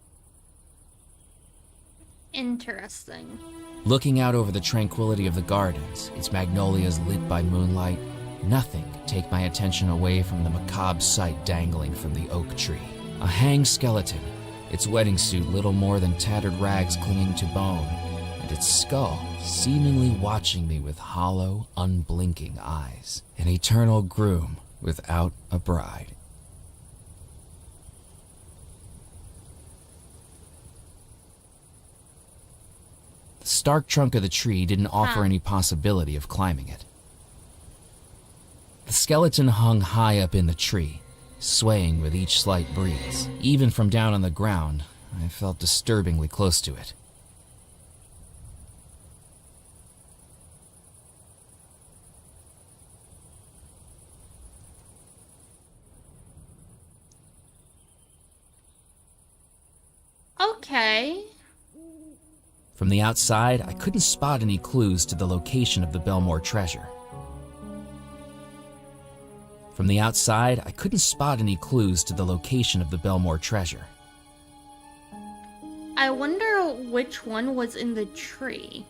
Interesting. Looking out over the tranquility of the gardens, its magnolias lit by moonlight, nothing could take my attention away from the macabre sight dangling from the oak tree. A hanged skeleton, its wedding suit little more than tattered rags clinging to bone, and its skull seemingly watching me with hollow, unblinking eyes. An eternal groom without a bride. The stark trunk of the tree didn't offer any possibility of climbing it. The skeleton hung high up in the tree, swaying with each slight breeze. Even from down on the ground, I felt disturbingly close to it. Okay. From the outside, I couldn't spot any clues to the location of the Belmore treasure. From the outside, I couldn't spot any clues to the location of the Belmore treasure. I wonder which one was in the tree.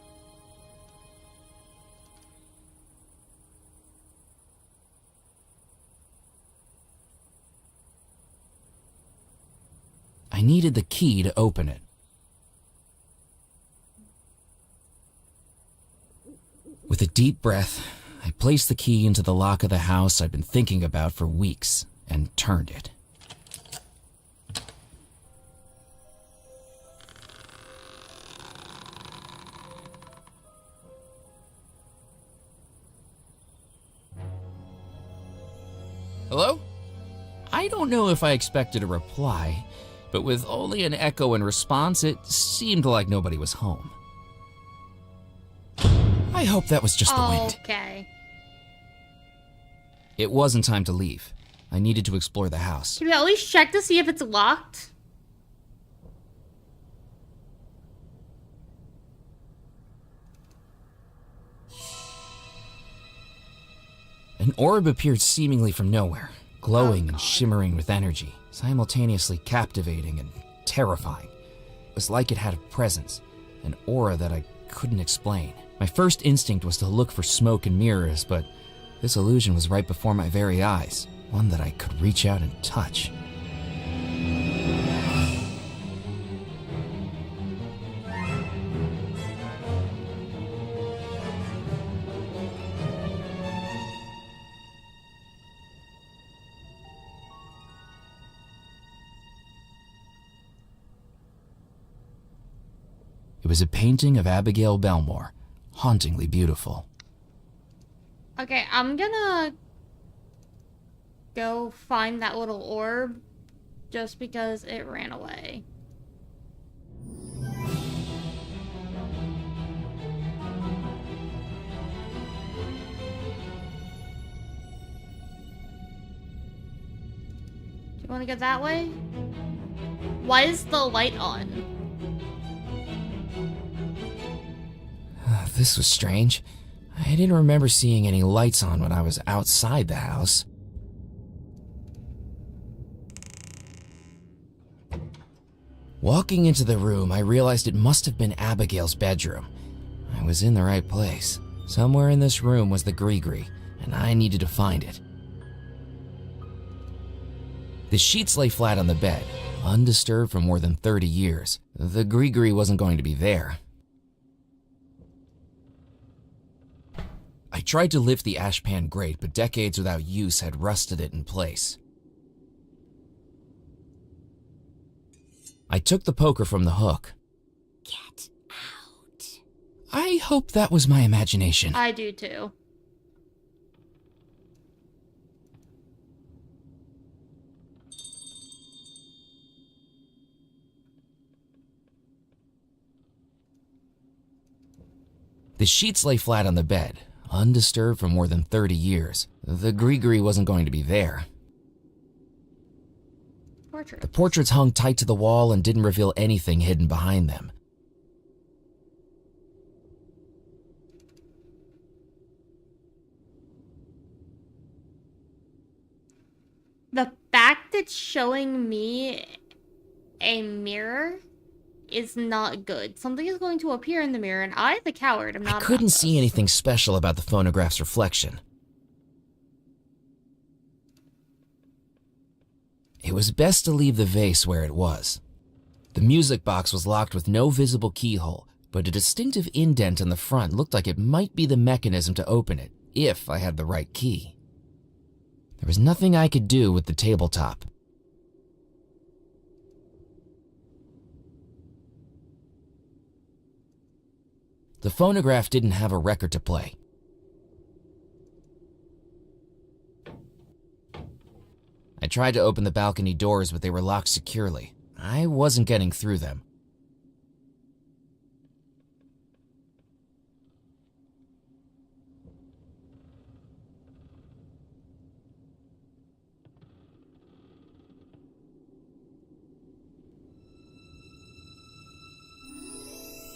I needed the key to open it. With a deep breath, I placed the key into the lock of the house I'd been thinking about for weeks and turned it. Hello? I don't know if I expected a reply, but with only an echo in response, it seemed like nobody was home. I hope that was just the wind. Okay. It wasn't time to leave. I needed to explore the house. Can we at least check to see if it's locked? An orb appeared seemingly from nowhere, glowing and shimmering with energy, simultaneously captivating and terrifying. It was like it had a presence, an aura that I couldn't explain. My first instinct was to look for smoke and mirrors, but this illusion was right before my very eyes, one that I could reach out and touch. It was a painting of Abigail Belmore, hauntingly beautiful. Okay, I'm gonna go find that little orb just because it ran away. Do you want to go that way? Why is the light on? This was strange. I didn't remember seeing any lights on when I was outside the house. Walking into the room, I realized it must have been Abigail's bedroom. I was in the right place. Somewhere in this room was the Gree-Gree, and I needed to find it. The sheets lay flat on the bed, undisturbed for more than 30 years. The Gree-Gree wasn't going to be there. I tried to lift the ashpan grate, but decades without use had rusted it in place. I took the poker from the hook. Get out. I hope that was my imagination. I do too. The sheets lay flat on the bed, undisturbed for more than 30 years. The Gree-Gree wasn't going to be there. Portrait. The portraits hung tight to the wall and didn't reveal anything hidden behind them. The fact it's showing me a mirror is not good. Something is going to appear in the mirror, and I, the coward, am not. I couldn't see anything special about the phonograph's reflection. It was best to leave the vase where it was. The music box was locked with no visible keyhole, but a distinctive indent on the front looked like it might be the mechanism to open it, if I had the right key. There was nothing I could do with the tabletop. The phonograph didn't have a record to play. I tried to open the balcony doors, but they were locked securely. I wasn't getting through them.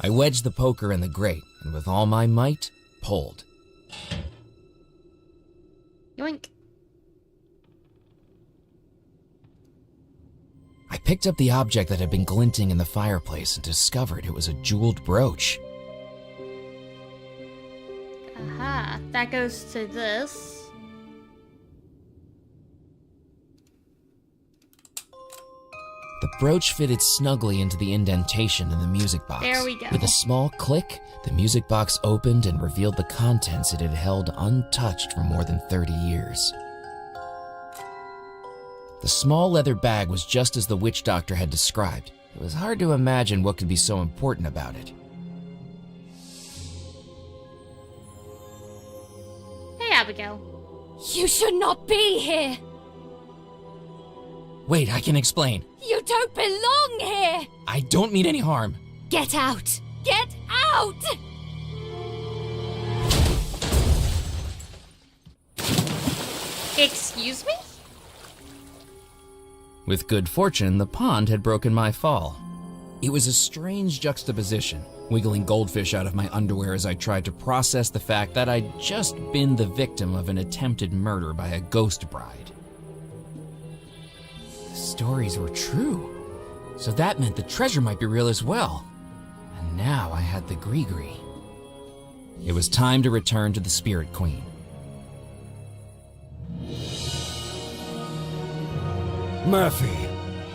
I wedged the poker in the grate, and with all my might, pulled. Yoink. I picked up the object that had been glinting in the fireplace and discovered it was a jeweled brooch. Aha. That goes to this. The brooch fitted snugly into the indentation in the music box. There we go. With a small click, the music box opened and revealed the contents it had held untouched for more than 30 years. The small leather bag was just as the witch doctor had described. It was hard to imagine what could be so important about it. Hey, Abigail. You should not be here. Wait, I can explain. You don't belong here. I don't mean any harm. Get out. Get out. Excuse me? With good fortune, the pond had broken my fall. It was a strange juxtaposition, wiggling goldfish out of my underwear as I tried to process the fact that I'd just been the victim of an attempted murder by a ghost bride. The stories were true, so that meant the treasure might be real as well. And now I had the Gree-Gree. It was time to return to the Spirit Queen. Murphy,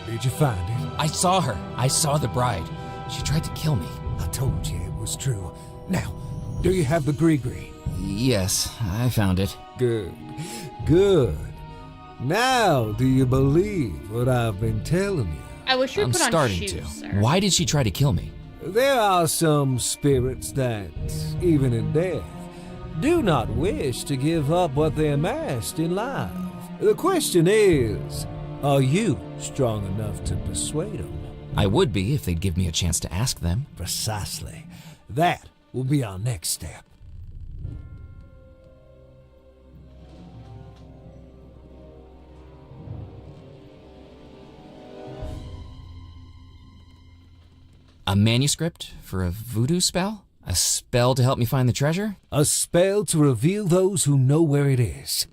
did you find it? I saw her. I saw the bride. She tried to kill me. I told you it was true. Now, do you have the Gree-Gree? Yes, I found it. Good. Good. Now, do you believe what I've been telling you? I wish you I'm would put on starting shoes, to. sir. Why did she try to kill me? There are some spirits that, even in death, do not wish to give up what they amassed in life. The question is, are you strong enough to persuade them? I would be if they'd give me a chance to ask them. Precisely. That will be our next step. A manuscript for a voodoo spell? A spell to help me find the treasure? A spell to reveal those who know where it is.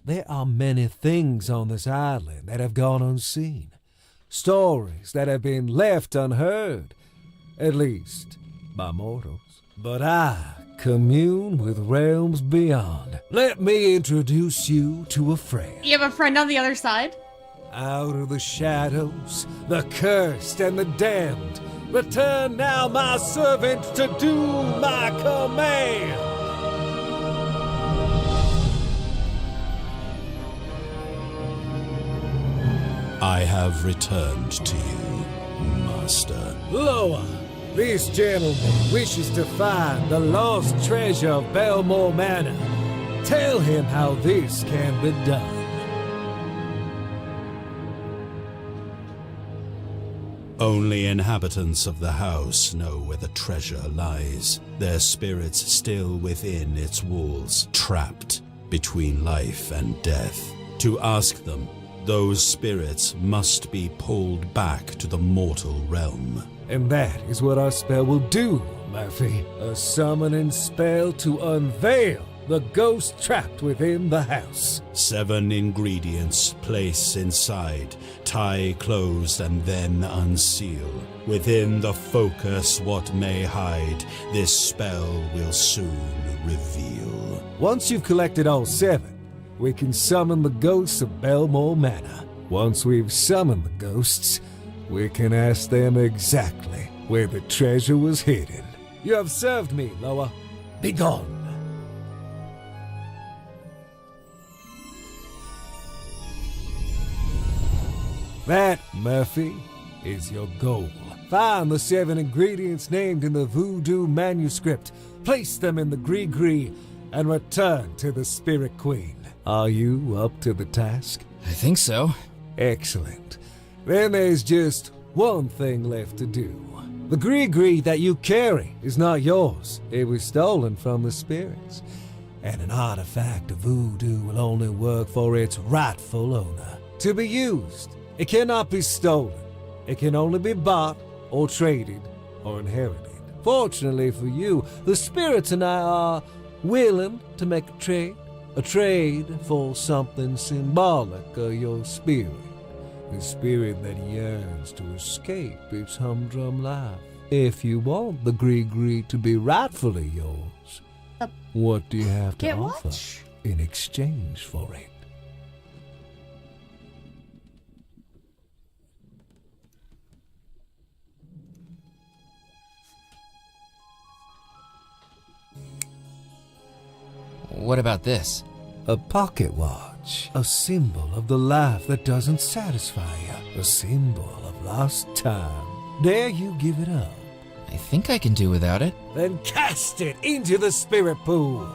There are many things on this island that have gone unseen. Stories that have been left unheard, at least by mortals. But I commune with realms beyond. Let me introduce you to a friend. You have a friend on the other side? Out of the shadows, the cursed and the damned, return now, my servants, to do my command. I have returned to you, Master. Loa, this gentleman wishes to find the lost treasure of Belmore Manor. Tell him how this can be done. Only inhabitants of the house know where the treasure lies, their spirits still within its walls, trapped between life and death. To ask them, those spirits must be pulled back to the mortal realm. And that is what our spell will do, Murphy. A summoning spell to unveil the ghost trapped within the house. 7 ingredients place inside, tie closed and then unseal. Within the focus what may hide, this spell will soon reveal. Once you've collected all 7, we can summon the ghosts of Belmore Manor. Once we've summoned the ghosts, we can ask them exactly where the treasure was hidden. You have served me, Loa. Be gone. That, Murphy, is your goal. Find the 7 ingredients named in the voodoo manuscript, place them in the Gree-Gree, and return to the Spirit Queen. Are you up to the task? I think so. Excellent. Then there's just one thing left to do. The Gree-Gree that you carry is not yours. It was stolen from the spirits. And an artifact of voodoo will only work for its rightful owner. To be used, it cannot be stolen. It can only be bought or traded or inherited. Fortunately for you, the spirits and I are willing to make a trade for something symbolic of your spirit. The spirit that yearns to escape its humdrum life. If you want the Gree-Gree to be rightfully yours, what do you have to Get offer what? in exchange for it? What about this? A pocket watch, a symbol of the life that doesn't satisfy you, a symbol of lost time. Dare you give it up? I think I can do without it. Then cast it into the spirit pool.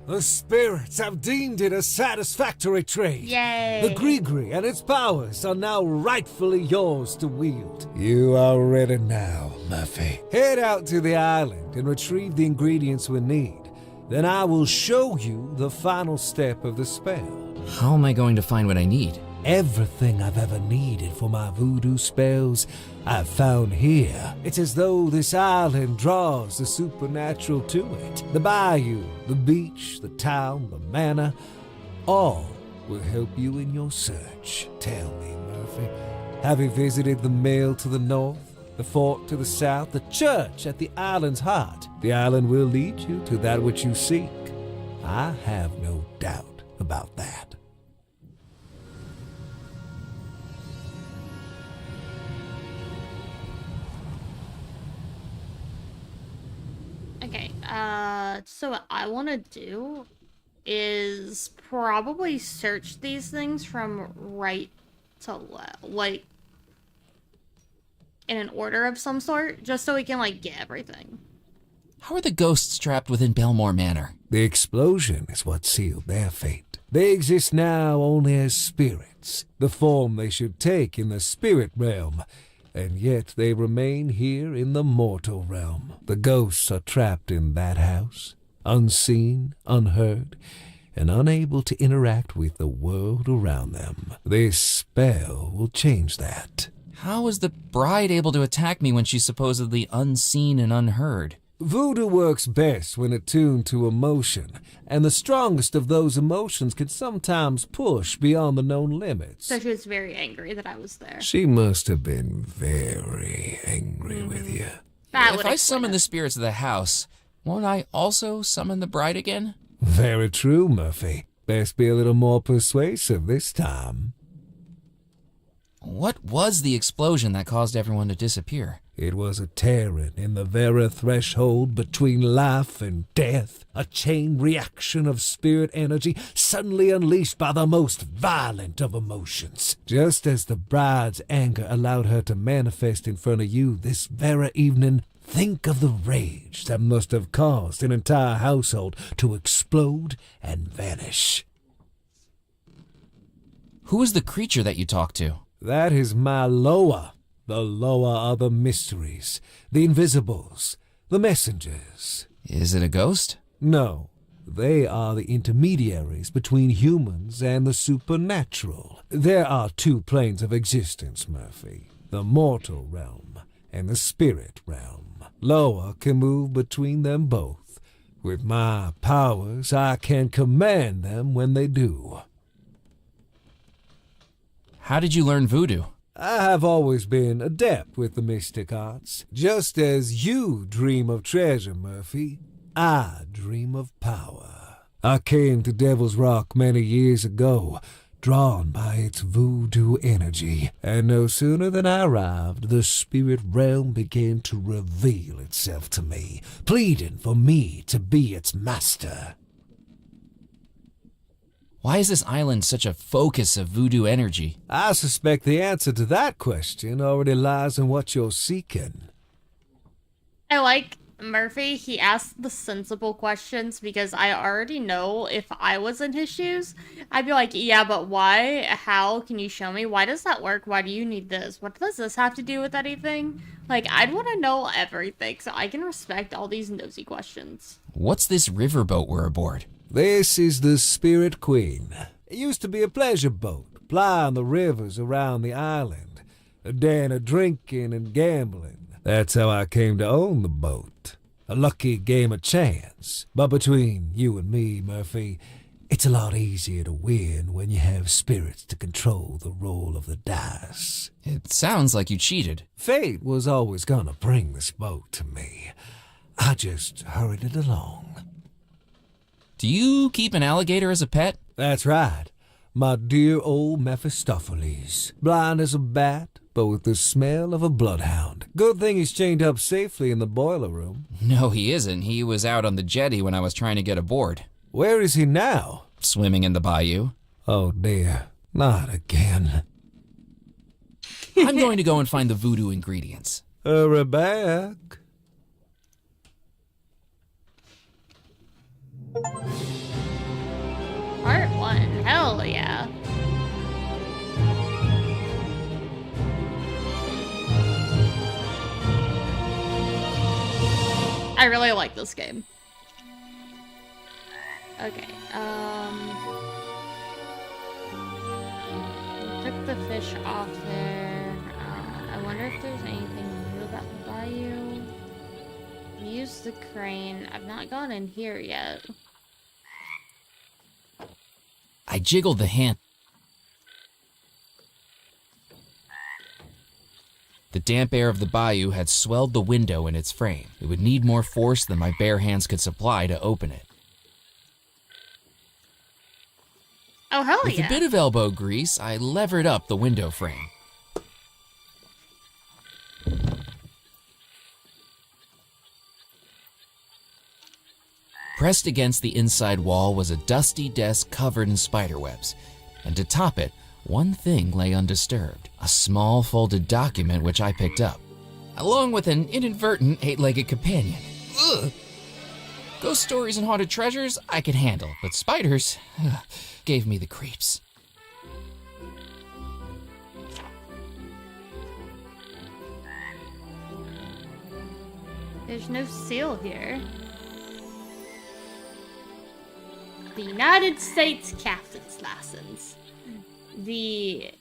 The spirits have deemed it a satisfactory trade. Yay. The Grigri and its powers are now rightfully yours to wield. You are ready now, Murphy. Head out to the island and retrieve the ingredients we need. Then I will show you the final step of the spell. How am I going to find what I need? Everything I've ever needed for my voodoo spells, I've found here. It's as though this island draws the supernatural to it. The bayou, the beach, the town, the manor, all will help you in your search. Tell me, Murphy, have you visited the mill to the north, the fort to the south, the church at the island's heart? The island will lead you to that which you seek. I have no doubt about that. Okay, so what I want to do is probably search these things from right to left, like, in an order of some sort, just so we can, like, get everything. How are the ghosts trapped within Belmore Manor? The explosion is what sealed their fate. They exist now only as spirits, the form they should take in the spirit realm, and yet they remain here in the mortal realm. The ghosts are trapped in that house, unseen, unheard, and unable to interact with the world around them. This spell will change that. How is the bride able to attack me when she's supposedly unseen and unheard? Voodoo works best when attuned to emotion, and the strongest of those emotions can sometimes push beyond the known limits. So she was very angry that I was there. She must have been very angry with you. That If would I explain summon it. the spirits of the house, won't I also summon the bride again? Very true, Murphy. Best be a little more persuasive this time. What was the explosion that caused everyone to disappear? It was a tearing in the very threshold between life and death, a chain reaction of spirit energy suddenly unleashed by the most violent of emotions. Just as the bride's anger allowed her to manifest in front of you this very evening, think of the rage that must have caused an entire household to explode and vanish. Who is the creature that you talked to? That is my Loa. The Loa are the mysteries, the invisibles, the messengers. Is it a ghost? No, they are the intermediaries between humans and the supernatural. There are two planes of existence, Murphy. The mortal realm and the spirit realm. Loa can move between them both. With my powers, I can command them when they do. How did you learn voodoo? I have always been adept with the mystic arts. Just as you dream of treasure, Murphy, I dream of power. I came to Devil's Rock many years ago, drawn by its voodoo energy, and no sooner than I arrived, the spirit realm began to reveal itself to me, pleading for me to be its master. Why is this island such a focus of voodoo energy? I suspect the answer to that question already lies in what you're seeking. I like Murphy. He asked the sensible questions because I already know if I was in his shoes, I'd be like, yeah, but why? How? Can you show me? Why does that work? Why do you need this? What does this have to do with anything? Like, I'd want to know everything, so I can respect all these nosy questions. What's this riverboat we're aboard? This is the Spirit Queen. It used to be a pleasure boat, plying the rivers around the island, a den of drinking and gambling. That's how I came to own the boat. A lucky game of chance. But between you and me, Murphy, it's a lot easier to win when you have spirits to control the roll of the dice. It sounds like you cheated. Fate was always gonna bring this boat to me. I just hurried it along. Do you keep an alligator as a pet? That's right. My dear old Mephistopheles. Blind as a bat, but with the smell of a bloodhound. Good thing he's chained up safely in the boiler room. No, he isn't. He was out on the jetty when I was trying to get aboard. Where is he now? Swimming in the bayou. Oh dear, not again. I'm going to go and find the voodoo ingredients. Hurry back. Part 1. Hell yeah. I really like this game. Okay, took the fish off there. I wonder if there's anything new about the bayou. Use the crane. I've not gone in here yet. I jiggled the hand. The damp air of the bayou had swelled the window in its frame. It would need more force than my bare hands could supply to open it. Oh, hell With yeah. a bit of elbow grease, I levered up the window frame. Pressed against the inside wall was a dusty desk covered in spiderwebs, and to top it, one thing lay undisturbed, a small folded document which I picked up, along with an inadvertent 8-legged companion. Ugh. Ghost stories and haunted treasures I could handle, but spiders gave me the creeps. There's no seal here. The United States Captain's License. The...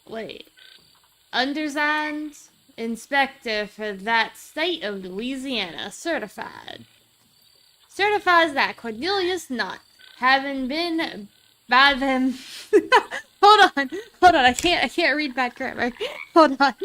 Wait. Undersigned inspector for that state of Louisiana, certified. Certifies that Cornelius Knott, having been by them... hold on, I can't read bad grammar. Hold on.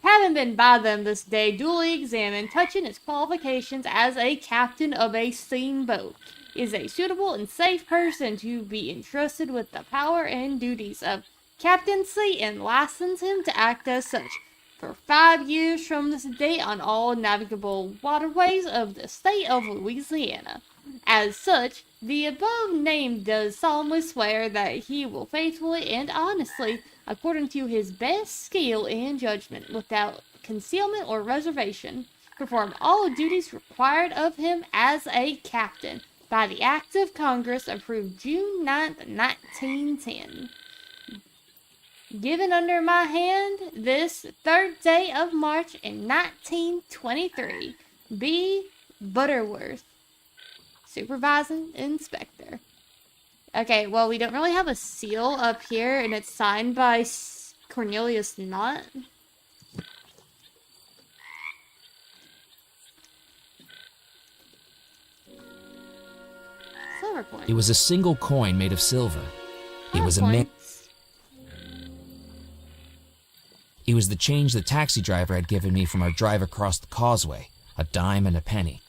Having been by them this day duly examined, touching his qualifications as a captain of a steamboat, is a suitable and safe person to be entrusted with the power and duties of captaincy, and license him to act as such for 5 years from this date on all navigable waterways of the state of Louisiana. As such, the above named does solemnly swear that he will faithfully and honestly, according to his best skill and judgment, without concealment or reservation, perform all duties required of him as a captain by the Act of Congress approved June 9th, 1910. Given under my hand this 3rd day of March in 1923. B. Butterworth, Supervising Inspector. Okay, well, we don't really have a seal up here, and it's signed by Cornelius Knott. Silver coin. It was a single coin made of silver. It was It was the change the taxi driver had given me from our drive across the causeway, a dime and a penny.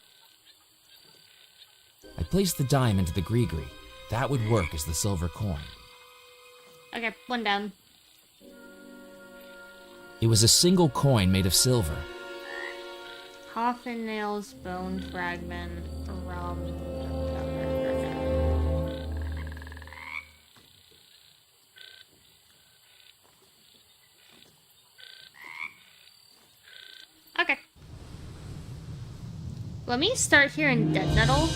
I placed the dime into the gree-gree. That would work as the silver coin. Okay, one down. It was a single coin made of silver. Coffin nails, bone fragment from... Okay. Let me start here in Dead Nettle.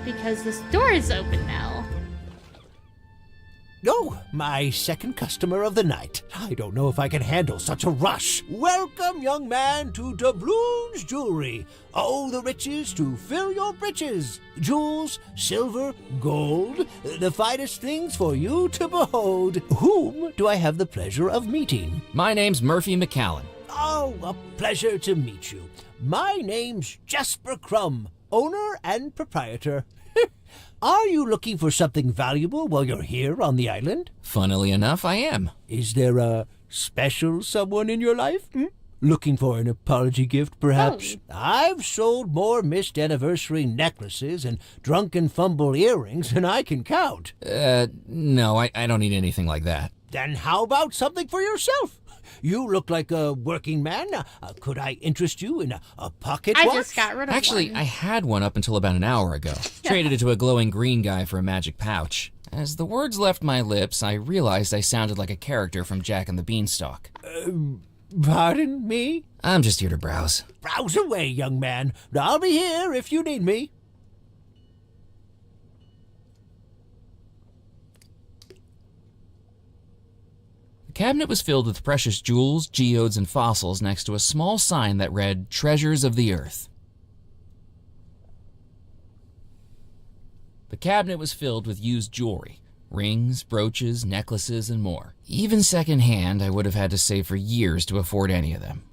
Because this door is open now. Oh, my second customer of the night. I don't know if I can handle such a rush. Welcome, young man, to Doubloon's Jewelry. Oh, the riches to fill your breeches. Jewels, silver, gold, the finest things for you to behold. Whom do I have the pleasure of meeting? My name's Murphy McCallan. Oh, a pleasure to meet you. My name's Jasper Crumb, owner and proprietor. Are you looking for something valuable while you're here on the island? Funnily enough, I am. Is there a special someone in your life? Looking for an apology gift, perhaps? I've sold more missed anniversary necklaces and drunken fumble earrings than I can count. No, I don't need anything like that. Then how about something for yourself? You look like a working man. Could I interest you in a pocket watch? I just got rid of Actually, one. I had one up until about an hour ago. Traded it to a glowing green guy for a magic pouch. As the words left my lips, I realized I sounded like a character from Jack and the Beanstalk. Pardon me? I'm just here to browse. Browse away, young man. I'll be here if you need me. The cabinet was filled with precious jewels, geodes, and fossils next to a small sign that read, Treasures of the Earth. The cabinet was filled with used jewelry, rings, brooches, necklaces, and more. Even secondhand, I would have had to save for years to afford any of them.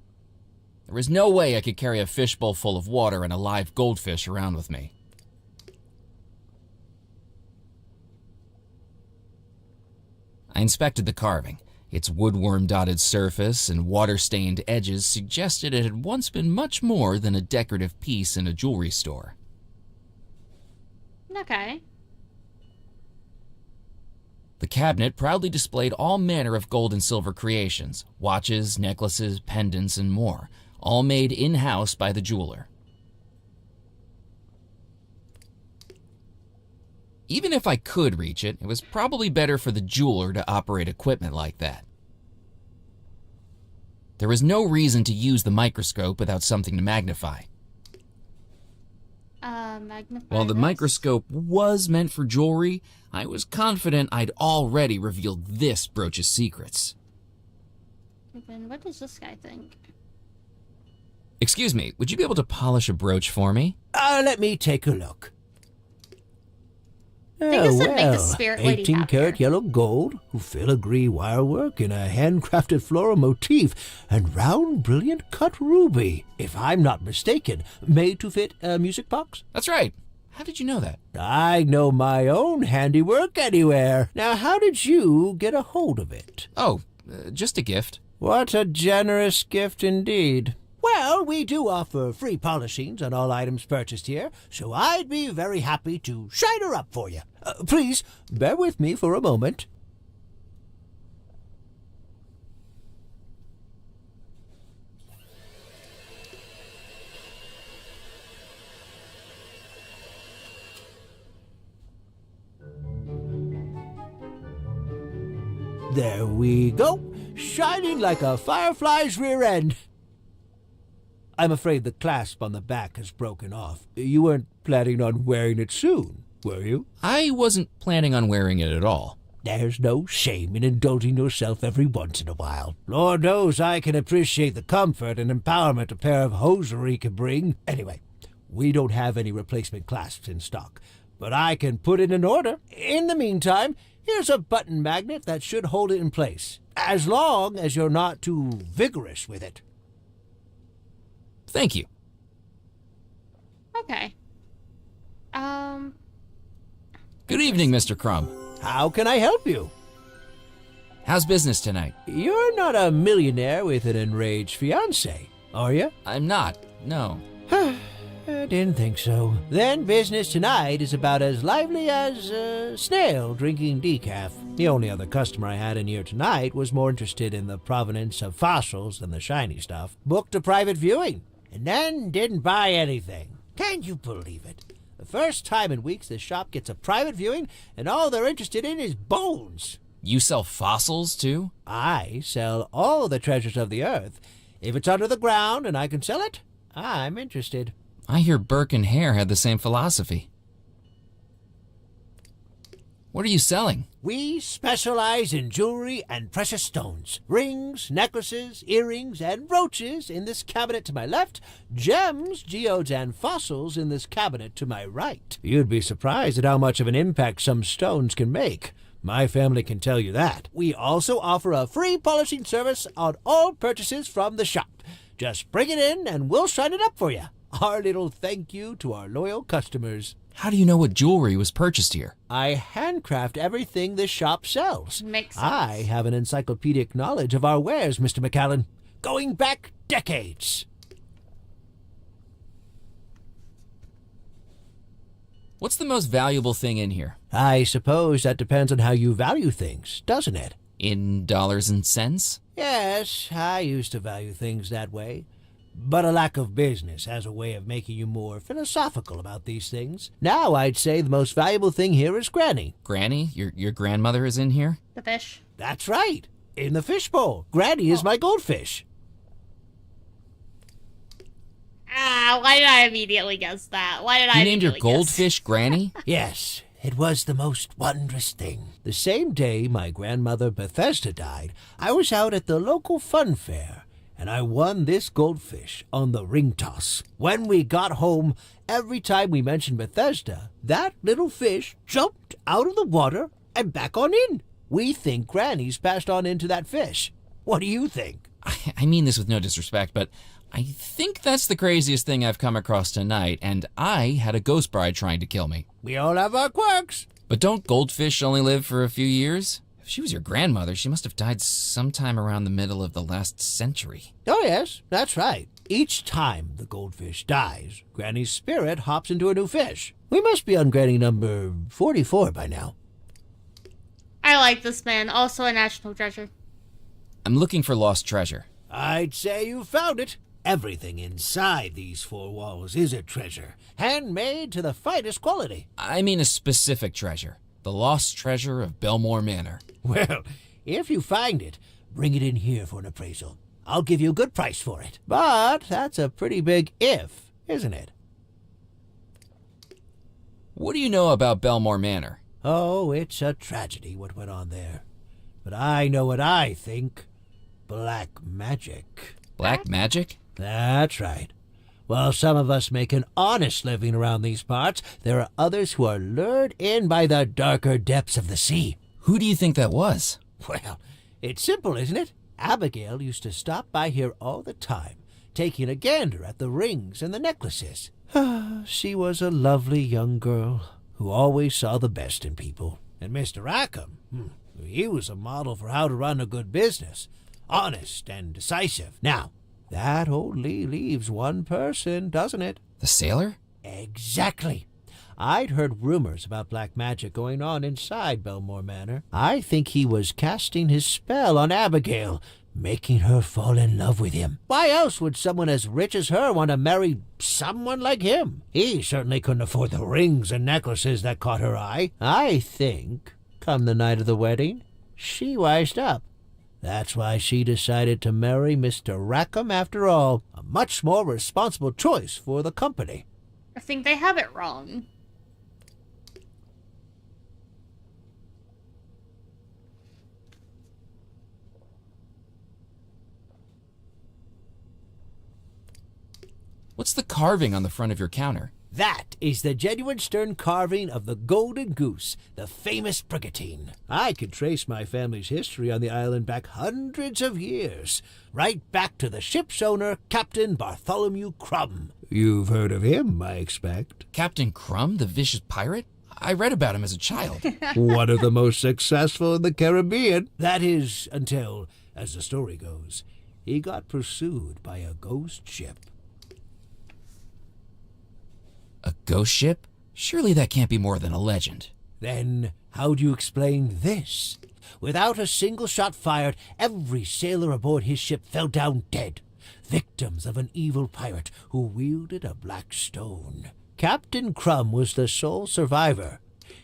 There was no way I could carry a fishbowl full of water and a live goldfish around with me. I inspected the carving. Its woodworm-dotted surface and water-stained edges suggested it had once been much more than a decorative piece in a jewelry store. Okay. The cabinet proudly displayed all manner of gold and silver creations, watches, necklaces, pendants, and more, all made in-house by the jeweler. Even if I could reach it, it was probably better for the jeweler to operate equipment like that. There was no reason to use the microscope without something to magnify. Magnify While the this? microscope was meant for jewelry, I was confident I'd already revealed this brooch's secrets. Then what does this guy think? Excuse me, would you be able to polish a brooch for me? Let me take a look. think this would make the spirit lady 18-karat happier. yellow gold, filigree wirework in a handcrafted floral motif, and round, brilliant cut ruby, if I'm not mistaken, made to fit a music box? That's right. How did you know that? I know my own handiwork anywhere. Now, how did you get a hold of it? Oh, just a gift. What a generous gift indeed. Well, we do offer free polishings on all items purchased here, so I'd be very happy to shine her up for you. Please, bear with me for a moment. There we go, shining like a firefly's rear end. I'm afraid the clasp on the back has broken off. You weren't planning on wearing it soon, were you? I wasn't planning on wearing it at all. There's no shame in indulging yourself every once in a while. Lord knows I can appreciate the comfort and empowerment a pair of hosiery can bring. Anyway, we don't have any replacement clasps in stock, but I can put it in order. In the meantime, here's a button magnet that should hold it in place, as long as you're not too vigorous with it. Thank you. Okay. Good evening, Mr. Crumb. How can I help you? How's business tonight? You're not a millionaire with an enraged fiancé, are you? I'm not. No. I didn't think so. Then business tonight is about as lively as a snail drinking decaf. The only other customer I had in here tonight was more interested in the provenance of fossils than the shiny stuff. Booked a private viewing, and then didn't buy anything. Can you believe it? The first time in weeks this shop gets a private viewing, and all they're interested in is bones. You sell fossils, too? I sell all the treasures of the earth. If it's under the ground and I can sell it, I'm interested. I hear Burke and Hare had the same philosophy. What are you selling? We specialize in jewelry and precious stones. Rings, necklaces, earrings, and brooches in this cabinet to my left. Gems, geodes, and fossils in this cabinet to my right. You'd be surprised at how much of an impact some stones can make. My family can tell you that. We also offer a free polishing service on all purchases from the shop. Just bring it in and we'll shine it up for you. Our little thank you to our loyal customers. How do you know what jewelry was purchased here? I handcraft everything this shop sells. Makes sense. I have an encyclopedic knowledge of our wares, Mr. McAllen. going back decades. What's the most valuable thing in here? I suppose that depends on how you value things, doesn't it? In dollars and cents? Yes, I used to value things that way. But a lack of business has a way of making you more philosophical about these things. Now I'd say the most valuable thing here is Granny. Granny? Your grandmother is in here? The fish. That's right. In the fishbowl. Granny is my goldfish. Why did I immediately guess that? Why did I You named your immediately guess? goldfish Granny? Yes, it was the most wondrous thing. The same day my grandmother Bethesda died, I was out at the local fun fair, and I won this goldfish on the ring toss. When we got home, every time we mentioned Bethesda, that little fish jumped out of the water and back on in. We think Granny's passed on into that fish. What do you think? I mean this with no disrespect, but I think that's the craziest thing I've come across tonight, and I had a ghost bride trying to kill me. We all have our quirks. But don't goldfish only live for a few years? If she was your grandmother, she must have died sometime around the middle of the last century. Oh, yes, that's right. Each time the goldfish dies, Granny's spirit hops into a new fish. We must be on Granny number 44 by now. I like this man. Also a national treasure. I'm looking for lost treasure. I'd say you found it. Everything inside these four walls is a treasure, handmade to the finest quality. I mean a specific treasure. The lost treasure of Belmore Manor. Well, if you find it, bring it in here for an appraisal. I'll give you a good price for it. But that's a pretty big if, isn't it? What do you know about Belmore Manor? Oh, it's a tragedy what went on there. But I know what I think. Black magic. Black magic? That's right. While some of us make an honest living around these parts, there are others who are lured in by the darker depths of the sea. Who do you think that was? Well, it's simple, isn't it? Abigail used to stop by here all the time, taking a gander at the rings and the necklaces. She was a lovely young girl who always saw the best in people. And Mr. Rackham, he was a model for how to run a good business. Honest and decisive. Now, that only leaves one person, doesn't it? The sailor? Exactly. I'd heard rumors about black magic going on inside Belmore Manor. I think he was casting his spell on Abigail, making her fall in love with him. Why else would someone as rich as her want to marry someone like him? He certainly couldn't afford the rings and necklaces that caught her eye. I think, come the night of the wedding, she wised up. That's why she decided to marry Mr. Rackham after all. A much more responsible choice for the company. I think they have it wrong. What's the carving on the front of your counter? That is the genuine stern carving of the Golden Goose, the famous brigantine. I could trace my family's history on the island back hundreds of years, right back to the ship's owner, Captain Bartholomew Crumb. You've heard of him, I expect. Captain Crumb, the vicious pirate? I read about him as a child. One of the most successful in the Caribbean. That is, until, as the story goes, he got pursued by a ghost ship. A ghost ship? Surely that can't be more than a legend. Then how do you explain this? Without a single shot fired, every sailor aboard his ship fell down dead, victims of an evil pirate who wielded a black stone. Captain Crumb was the sole survivor.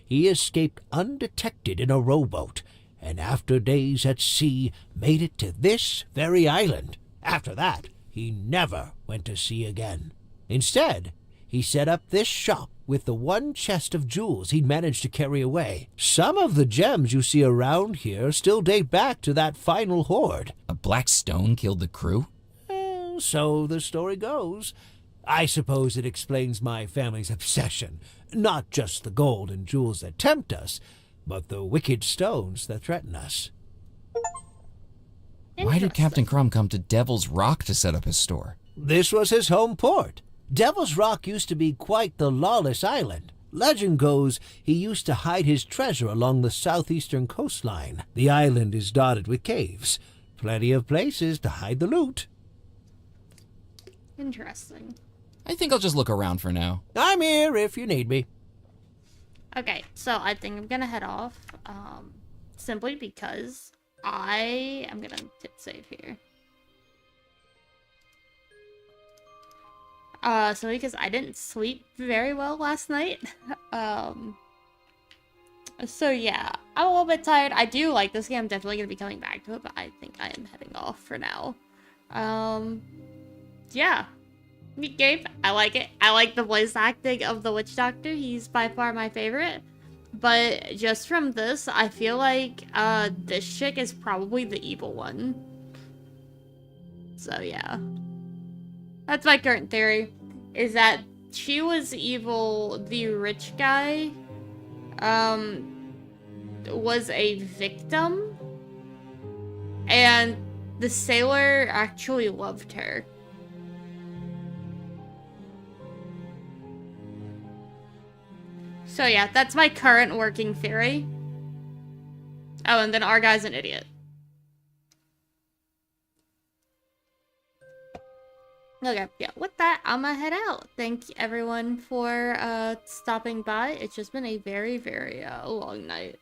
He escaped undetected in a rowboat, and after days at sea, made it to this very island. After that, he never went to sea again. Instead, he set up this shop with the one chest of jewels he'd managed to carry away. Some of the gems you see around here still date back to that final hoard. A black stone killed the crew? So the story goes. I suppose it explains my family's obsession. Not just the gold and jewels that tempt us, but the wicked stones that threaten us. Why did Captain Crumb come to Devil's Rock to set up his store? This was his home port. Devil's Rock used to be quite the lawless island. Legend goes he used to hide his treasure along the southeastern coastline. The island is dotted with caves. Plenty of places to hide the loot. Interesting. I think I'll just look around for now. I'm here if you need me. Okay, so I think I'm gonna head off, simply because I'm gonna hit save here. So because I didn't sleep very well last night, so yeah, I'm a little bit tired. I do like this game. I'm definitely gonna be coming back to it, but I think I am heading off for now. Yeah. Neat game. I like it. I like the voice acting of the Witch Doctor. He's by far my favorite. But just from this, I feel like this chick is probably the evil one. So yeah. That's my current theory. Is that she was evil, the rich guy was a victim, and the sailor actually loved her. So yeah, that's my current working theory. Oh, and then our guy's an idiot. Okay, yeah, with that, I'm gonna head out. Thank everyone for stopping by. It's just been a very, very long night.